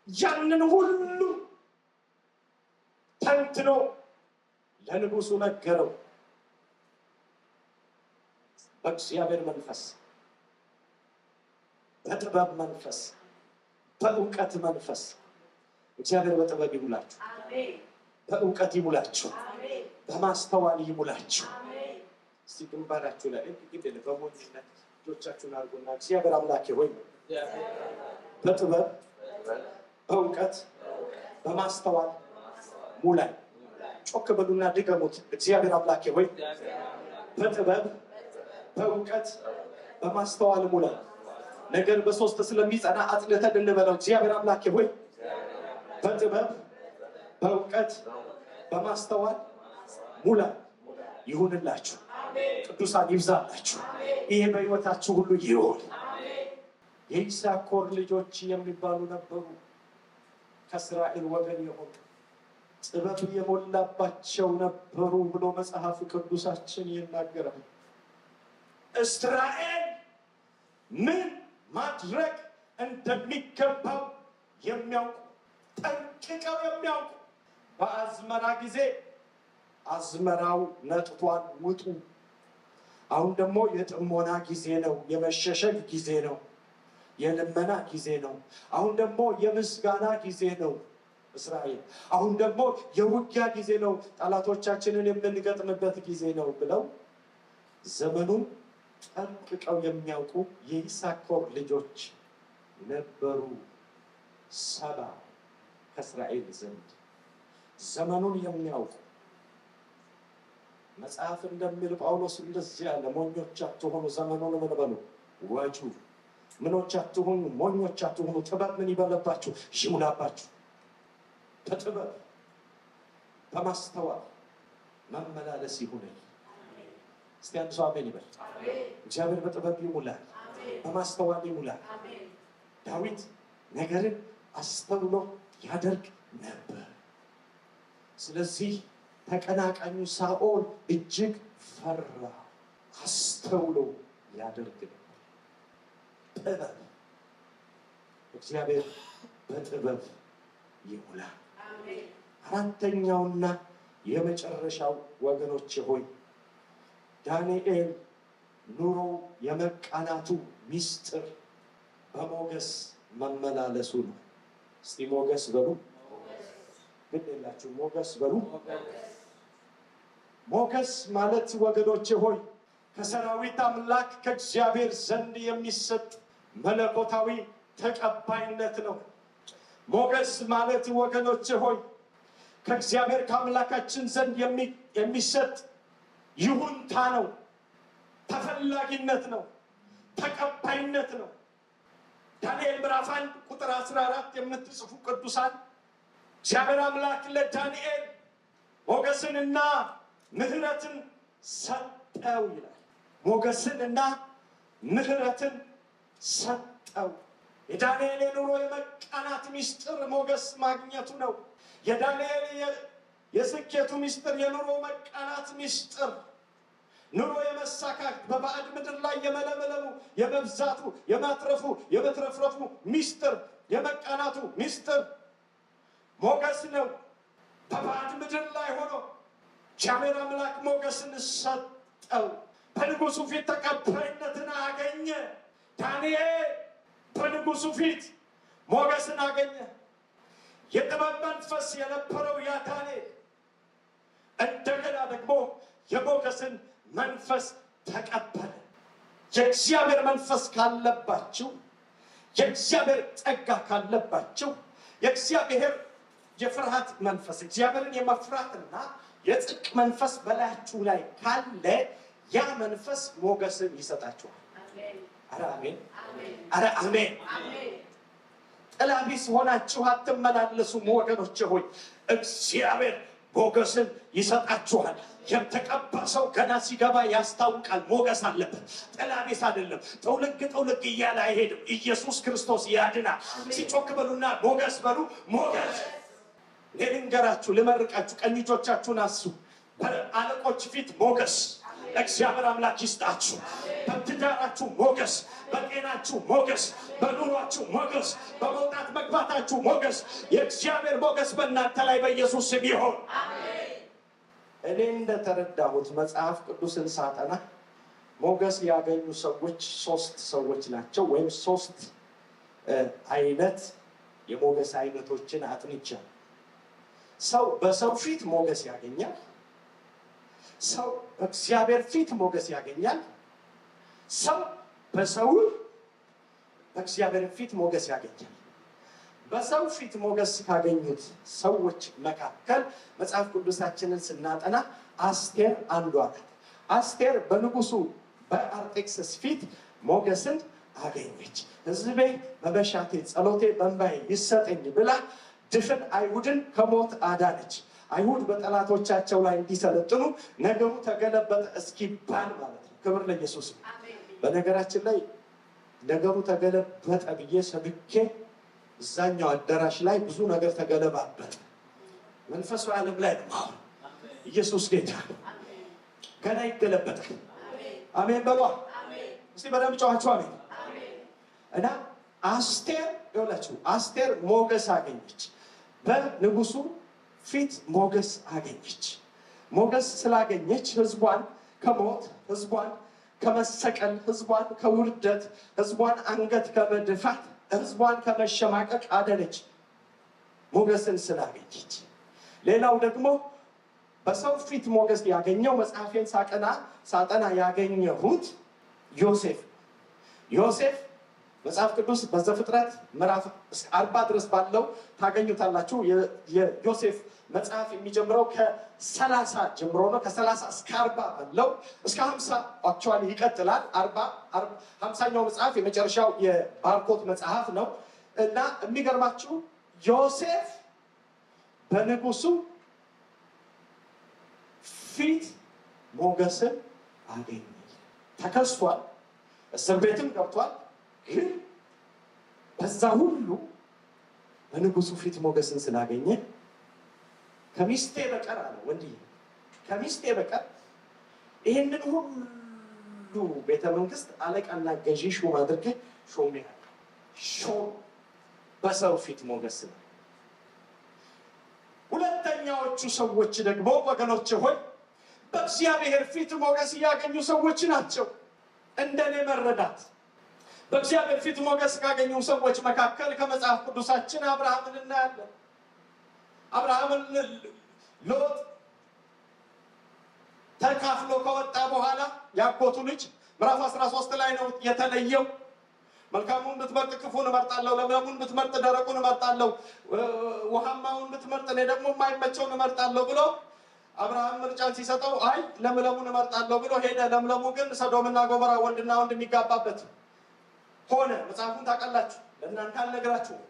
Speaker 1: ያንን ሁሉ ተንትኖ ለንጉሱ ነገረው። በእግዚአብሔር መንፈስ በጥበብ መንፈስ በእውቀት መንፈስ እግዚአብሔር በጥበብ ይሙላችሁ፣ በእውቀት ይሙላችሁ፣ በማስተዋል ይሙላችሁ። እስቲ ግንባራችሁ ላይ እንግዲህ በሞኝነት እጆቻችሁን አድርጉና እግዚአብሔር አምላኬ ሆይ በጥበብ በእውቀት በማስተዋል ሙላኝ። ጮክ በሉና ድገሙት። እግዚአብሔር አምላኬ ሆይ በጥበብ በእውቀት በማስተዋል ሙላኝ። ነገር በሶስት ስለሚጸና አጽልተን እንበለው። እግዚአብሔር አምላኬ ሆይ በጥበብ በእውቀት በማስተዋል ሙላኝ። ይሁንላችሁ፣ ቅዱሳን ይብዛላችሁ። ይሄ በሕይወታችሁ ሁሉ ይሁን። የይሳኮር ልጆች የሚባሉ ነበሩ፣ ከእስራኤል ወገን የሆኑ ጥበብ የሞላባቸው ነበሩ ብሎ መጽሐፍ ቅዱሳችን ይናገራል። እስራኤል ምን ማድረግ እንደሚገባው የሚያውቁ ጠንቅቀው የሚያውቁ በአዝመራ ጊዜ አዝመራው ነጥቷል፣ ውጡ። አሁን ደግሞ የጥሞና ጊዜ ነው፣ የመሸሸግ ጊዜ ነው፣ የልመና ጊዜ ነው። አሁን ደግሞ የምስጋና ጊዜ ነው። እስራኤል አሁን ደግሞ የውጊያ ጊዜ ነው፣ ጠላቶቻችንን የምንገጥምበት ጊዜ ነው ብለው ዘመኑን ጠንቅቀው የሚያውቁ የይሳኮር ልጆች ነበሩ። 70 ከእስራኤል ዘንድ ዘመኑን የሚያውቁ መጽሐፍ እንደሚል ጳውሎስ እንደዚህ ያለ ሞኞች አትሆኑ፣ ዘመኑን ምን በሉ ዋጁ። ምኖች አትሆኑ፣ ሞኞች አትሆኑ። ጥበብ ምን ይበለባችሁ? ይሙላባችሁ። በጥበብ በማስተዋል መመላለስ ይሁንል። እስቲ አንድ ሰው አሜን ይበል። እግዚአብሔር በጥበብ ይሙላል፣ በማስተዋል ይሙላል። ዳዊት ነገርን አስተውሎ ያደርግ ነበር። ስለዚህ ተቀናቃኙ ሳኦል እጅግ ፈራ። አስተውሎ ያደርግ ነበር። ጥበብ እግዚአብሔር በጥበብ ይሙላል። አራተኛውና የመጨረሻው ወገኖች ሆይ ዳንኤል ኑሮ የመቃናቱ ሚስጥር በሞገስ መመላለሱ ነው። እስቲ ሞገስ በሉ። ግን የላችሁ ሞገስ በሉ። ሞገስ ማለት ወገኖች ሆይ ከሰራዊት አምላክ ከእግዚአብሔር ዘንድ የሚሰጥ መለኮታዊ ተቀባይነት ነው። ሞገስ ማለት ወገኖች ሆይ ከእግዚአብሔር ከአምላካችን ዘንድ የሚሰጥ ይሁንታ ነው፣ ተፈላጊነት ነው፣ ተቀባይነት ነው። ዳንኤል ምዕራፍ 1 ቁጥር 14 የምትጽፉ ቅዱሳን እግዚአብሔር አምላክ ለዳንኤል ሞገስንና ምሕረትን ሰጠው ይላል። ሞገስንና ምሕረትን ሰጠው። የዳንኤል የኑሮ የመቃናት ሚስጥር ሞገስ ማግኘቱ ነው። የዳንኤል የስኬቱ ሚስጥር የኑሮ መቃናት ሚስጥር፣ ኑሮ የመሳካት በባዕድ ምድር ላይ የመለመለሙ የመብዛቱ የማትረፉ የመትረፍረፉ ሚስጥር የመቃናቱ ሚስጥር ሞገስ ነው። በባዕድ ምድር ላይ ሆኖ እግዚአብሔር አምላክ ሞገስን ሰጠው። በንጉሱ ፊት ተቀባይነትን አገኘ። ዳንኤል በንጉሱ ፊት ሞገስን አገኘ። የጥበብ መንፈስ የነበረው ያ ዳንኤል እንደገና ደግሞ የሞገስን መንፈስ ተቀበለ። የእግዚአብሔር መንፈስ ካለባችሁ፣ የእግዚአብሔር ጸጋ ካለባችሁ፣ የእግዚአብሔር የፍርሃት መንፈስ እግዚአብሔርን የመፍራትና የጽድቅ መንፈስ በላያችሁ ላይ ካለ ያ መንፈስ ሞገስን ይሰጣችኋል። አረ አሜን፣ አረ አሜን። ጥላ ቢስ ሆናችሁ አትመላለሱም ወገኖቼ ሆይ፣ እግዚአብሔር ሞገስን ይሰጣችኋል። የተቀባ ሰው ገና ሲገባ ያስታውቃል፣ ሞገስ አለበት። ጥላ ቢስ አይደለም፣ ጥውልግ እያለ አይሄድም። ኢየሱስ ክርስቶስ ያድናል። ሲጮክ በሉና ሞገስ በሉ። ሞገስ ልንገራችሁ፣ ልመርቃችሁ፣ ቀኝ እጆቻችሁን አንሱ። በአለቆች ፊት ሞገስ እግዚአብሔር አምላክ ይስጣችሁ። በትዳራችሁ ሞገስ፣ በጤናችሁ ሞገስ፣ በኑሯችሁ ሞገስ፣ በመውጣት መግባታችሁ ሞገስ። የእግዚአብሔር ሞገስ በእናንተ ላይ በኢየሱስ ስም ይሁን። እኔ እንደተረዳሁት መጽሐፍ ቅዱስን ሳጠና ሞገስ ያገኙ ሰዎች 3 ሰዎች ናቸው፣ ወይም 3 አይነት የሞገስ አይነቶችን አጥንቻለሁ። ሰው በሰው ፊት ሞገስ ያገኛል። ሰው በእግዚአብሔር ፊት ሞገስ ያገኛል። ሰው በሰው በእግዚአብሔር ፊት ሞገስ ያገኛል። በሰው ፊት ሞገስ ካገኙት ሰዎች መካከል መጽሐፍ ቅዱሳችንን ስናጠና አስቴር አንዷ ናት። አስቴር በንጉሱ በአርጤክስስ ፊት ሞገስን አገኘች። ሕዝቤ በመሻቴ ጸሎቴ በእንባዬ ይሰጠኝ ብላ ድፍን አይሁድን ከሞት አዳነች። አይሁድ በጠላቶቻቸው ላይ እንዲሰለጥኑ ነገሩ ተገለበጠ እስኪባል ማለት ነው። ክብር ለኢየሱስ። በነገራችን ላይ ነገሩ ተገለበጠ ብዬ ሰብኬ እዛኛው አዳራሽ ላይ ብዙ ነገር ተገለባበጠ። መንፈሳዊ ዓለም ላይ ነው። ኢየሱስ ጌታ ገና ይገለበጣል። አሜን በሏ እስቲ በደንብ ጨዋችሁ አሜን። እና አስቴር ይኸውላችሁ፣ አስቴር ሞገስ አገኘች። በንጉሱ ፊት ሞገስ አገኘች። ሞገስ ስላገኘች ህዝቧን ከሞት፣ ህዝቧን ከመሰቀል፣ ህዝቧን ከውርደት፣ ህዝቧን አንገት ከመድፋት፣ ህዝቧን ከመሸማቀቅ አደነች፣ ሞገስን ስላገኘች። ሌላው ደግሞ በሰው ፊት ሞገስ ያገኘው መጽሐፌን ሳጠና ያገኘሁት ዮሴፍ መጽሐፍ ቅዱስ በዘፍጥረት ምዕራፍ 40 ድረስ ባለው ታገኙታላችሁ። የዮሴፍ መጽሐፍ የሚጀምረው ከ30 ጀምሮ ነው። ከ30 እስከ 40 ባለው እስከ 50 አክቹአሊ ይቀጥላል። 50ኛው መጽሐፍ የመጨረሻው የባርኮት መጽሐፍ ነው። እና የሚገርማችሁ ዮሴፍ በንጉሱ ፊት ሞገስን አገኘ። ተከሷል፣ እስር ቤትም ገብቷል። ግን በዛ ሁሉ በንጉሱ ፊት ሞገስን ስላገኘ ከሚስቴ በቀር አለ ወንድዬ፣ ከሚስቴ በቀር ይሄንን ሁሉ ቤተ መንግስት አለቃና ገዢ ሹም አድርጌ ሾሜሃለሁ። ሾም በሰው ፊት ሞገስ ነው። ሁለተኛዎቹ ሰዎች ደግሞ ወገኖች ሆይ በእግዚአብሔር ፊት ሞገስ ያገኙ ሰዎች ናቸው። እንደኔ መረዳት በእግዚአብሔር ፊት ሞገስ ካገኙ ሰዎች መካከል ከመጽሐፍ ቅዱሳችን አብርሃምን እናያለን። አብርሃምን ሎጥ ተካፍሎ ከወጣ በኋላ ያጎቱ ልጅ ምዕራፍ 13 ላይ ነው የተለየው። መልካሙን ብትመርጥ ክፉን እመርጣለሁ፣ ለምለሙን ብትመርጥ ደረቁን እመርጣለሁ፣ ውሃማውን ብትመርጥ እኔ ደግሞ የማይመቸውን እመርጣለሁ ብሎ አብርሃም ምርጫን ሲሰጠው አይ ለምለሙን እመርጣለሁ ብሎ ሄደ። ለምለሙ ግን ሰዶምና ገሞራ ወንድና ወንድ የሚጋባበት ሆነ። መጽሐፉን ታውቃላችሁ፣ ለእናንተ አልነግራችሁም።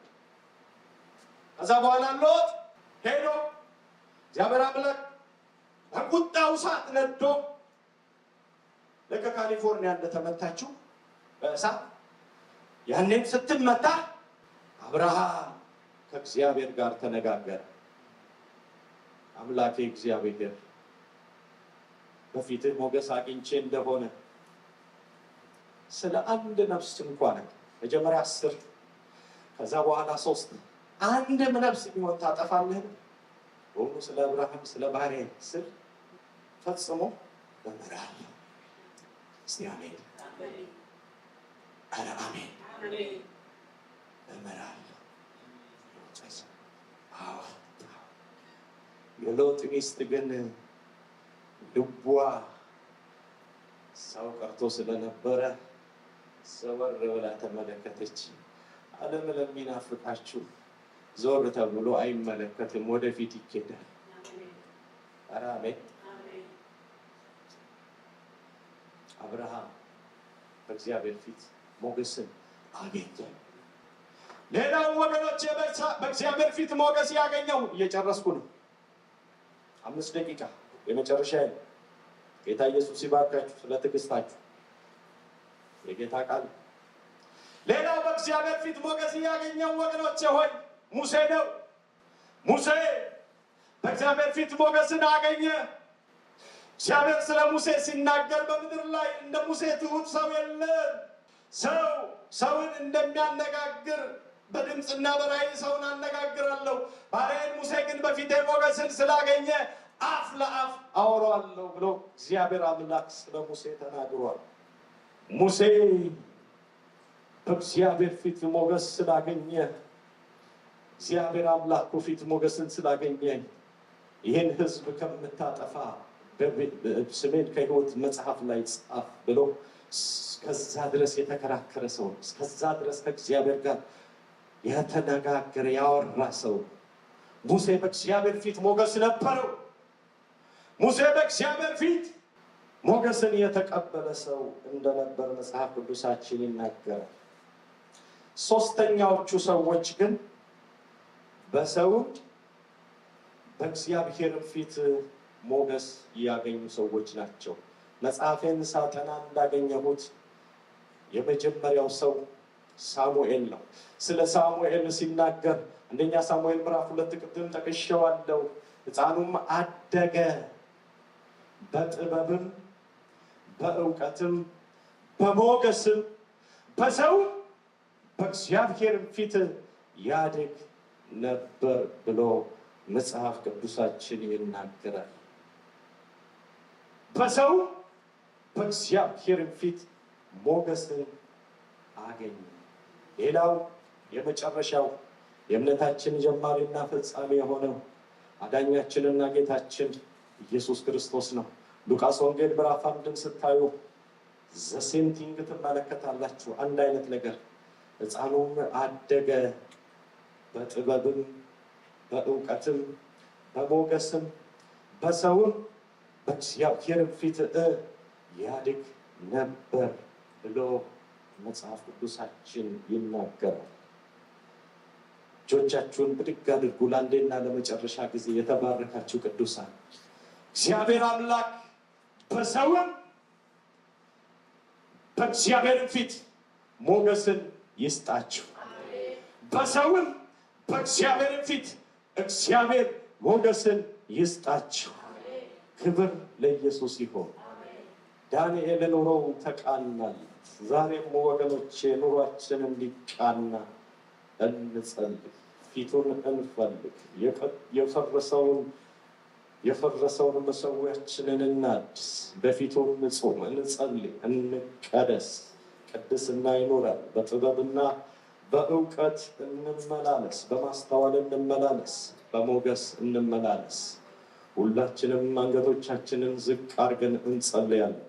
Speaker 1: ከዛ በኋላ ሎጥ ሄዶ እግዚአብሔር አምላክ በቁጣው እሳት ነዶ ልክ ካሊፎርኒያ እንደተመታችሁ በእሳት ያኔም ስትመታ አብርሃም ከእግዚአብሔር ጋር ተነጋገረ። አምላኬ እግዚአብሔር በፊትህ ሞገስ አግኝቼ እንደሆነ ስለ አንድ ነፍስ እንኳን መጀመሪያ 10 ከዛ በኋላ 3 አንድም ነፍስ ቢሆን ታጠፋለህ ሁሉ ስለ አብርሃም ስለ ባሪያዬ ስል ፈጽሞ እምራለሁ። እስቲ አሜን። ኧረ አሜን። እምራለሁ። የሎጥ ሚስት ግን ልቧ ሰው ቀርቶ ስለነበረ ዘወር ብላ ተመለከተች። ዓለም ለሚናፍቃችሁ ዞር ተብሎ አይመለከትም፣ ወደፊት ይኬዳል። ኧረ አሜን። አብርሃም በእግዚአብሔር ፊት ሞገስን አገኘ። ሌላው ወገኖች በእግዚአብሔር ፊት ሞገስ ያገኘው እየጨረስኩ ነው። 5 ደቂቃ የመጨረሻ ነው። ጌታ ኢየሱስ ይባርካችሁ ስለ ትዕግስታችሁ። የጌታ ቃል ሌላው በእግዚአብሔር ፊት ሞገስ ያገኘው ወገኖች ሆይ ሙሴ ነው። ሙሴ በእግዚአብሔር ፊት ሞገስን አገኘ። እግዚአብሔር ስለ ሙሴ ሲናገር በምድር ላይ እንደ ሙሴ ትሁት ሰው የለም። ሰውን እንደሚያነጋግር በድምፅና በራእይ ሰውን አነጋግራለሁ፣ ባሪያዬን ሙሴ ግን በፊቴ ሞገስን ስላገኘ አፍ ለአፍ አወራዋለሁ ብሎ እግዚአብሔር አምላክ ስለ ሙሴ ተናግሯል። ሙሴ በእግዚአብሔር ፊት ሞገስ ስላገኘ እግዚአብሔር አምላኩ ፊት ሞገስን ስላገኘ ይህን ሕዝብ ከምታጠፋ ስሜን ከሕይወት መጽሐፍ ላይ ጻፍ ብሎ እስከዛ ድረስ የተከራከረ ሰው፣ እስከዛ ድረስ ከእግዚአብሔር ጋር የተነጋገረ ያወራ ሰው ሙሴ በእግዚአብሔር ፊት ሞገስ ነበረው። ሙሴ በእግዚአብሔር ፊት ሞገስን የተቀበለ ሰው እንደነበር መጽሐፍ ቅዱሳችን ይናገራል። ሶስተኛዎቹ ሰዎች ግን በሰው በእግዚአብሔር ፊት ሞገስ ያገኙ ሰዎች ናቸው። መጽሐፌን ሳጠና እንዳገኘሁት የመጀመሪያው ሰው ሳሙኤል ነው። ስለ ሳሙኤል ሲናገር አንደኛ ሳሙኤል ምዕራፍ 2 ቅድም ጠቅሼዋለሁ። ሕፃኑም አደገ፣ በጥበብም በእውቀትም በሞገስም በሰው በእግዚአብሔር ፊት ያድግ ነበር ብሎ መጽሐፍ ቅዱሳችን ይናገራል። በሰው በእግዚአብሔር ፊት ሞገስን አገኘ። ሌላው የመጨረሻው የእምነታችን ጀማሪና ፈጻሚ የሆነው አዳኛችንና ጌታችን ኢየሱስ ክርስቶስ ነው። ሉቃስ ወንጌል ምዕራፍ 1 ስታዩ ዘሴንቲንግ ትመለከታላችሁ። አንድ አይነት ነገር። ሕፃኑም አደገ፣ በጥበብም በእውቀትም በሞገስም በሰውም በእግዚአብሔር ፊት ያድግ ነበር ብሎ መጽሐፍ ቅዱሳችን ይናገራል። እጆቻችሁን ብድግ አድርጉ። ለአንዴና ለመጨረሻ ጊዜ የተባረካችሁ ቅዱሳን፣ እግዚአብሔር አምላክ በሰውም በእግዚአብሔር ፊት ሞገስን ይስጣችሁ። በሰውም በእግዚአብሔር ፊት እግዚአብሔር ሞገስን ይስጣችሁ። ክብር ለኢየሱስ ይሁን። ዳንኤል ኑሮው ተቃናል። ዛሬም ወገኖቼ ኑሯችን እንዲቃና እንጸልይ፣ ፊቱን እንፈልግ፣ የፈረሰውን መሠዊያችንን እናድስ፣ በፊቱ እንጹም፣ እንጸልይ፣ እንቀደስ። ቅድስና ይኖራል። በጥበብና በእውቀት እንመላለስ፣ በማስተዋል እንመላለስ፣ በሞገስ እንመላለስ። ሁላችንም አንገቶቻችንን ዝቅ አድርገን እንጸልያለን።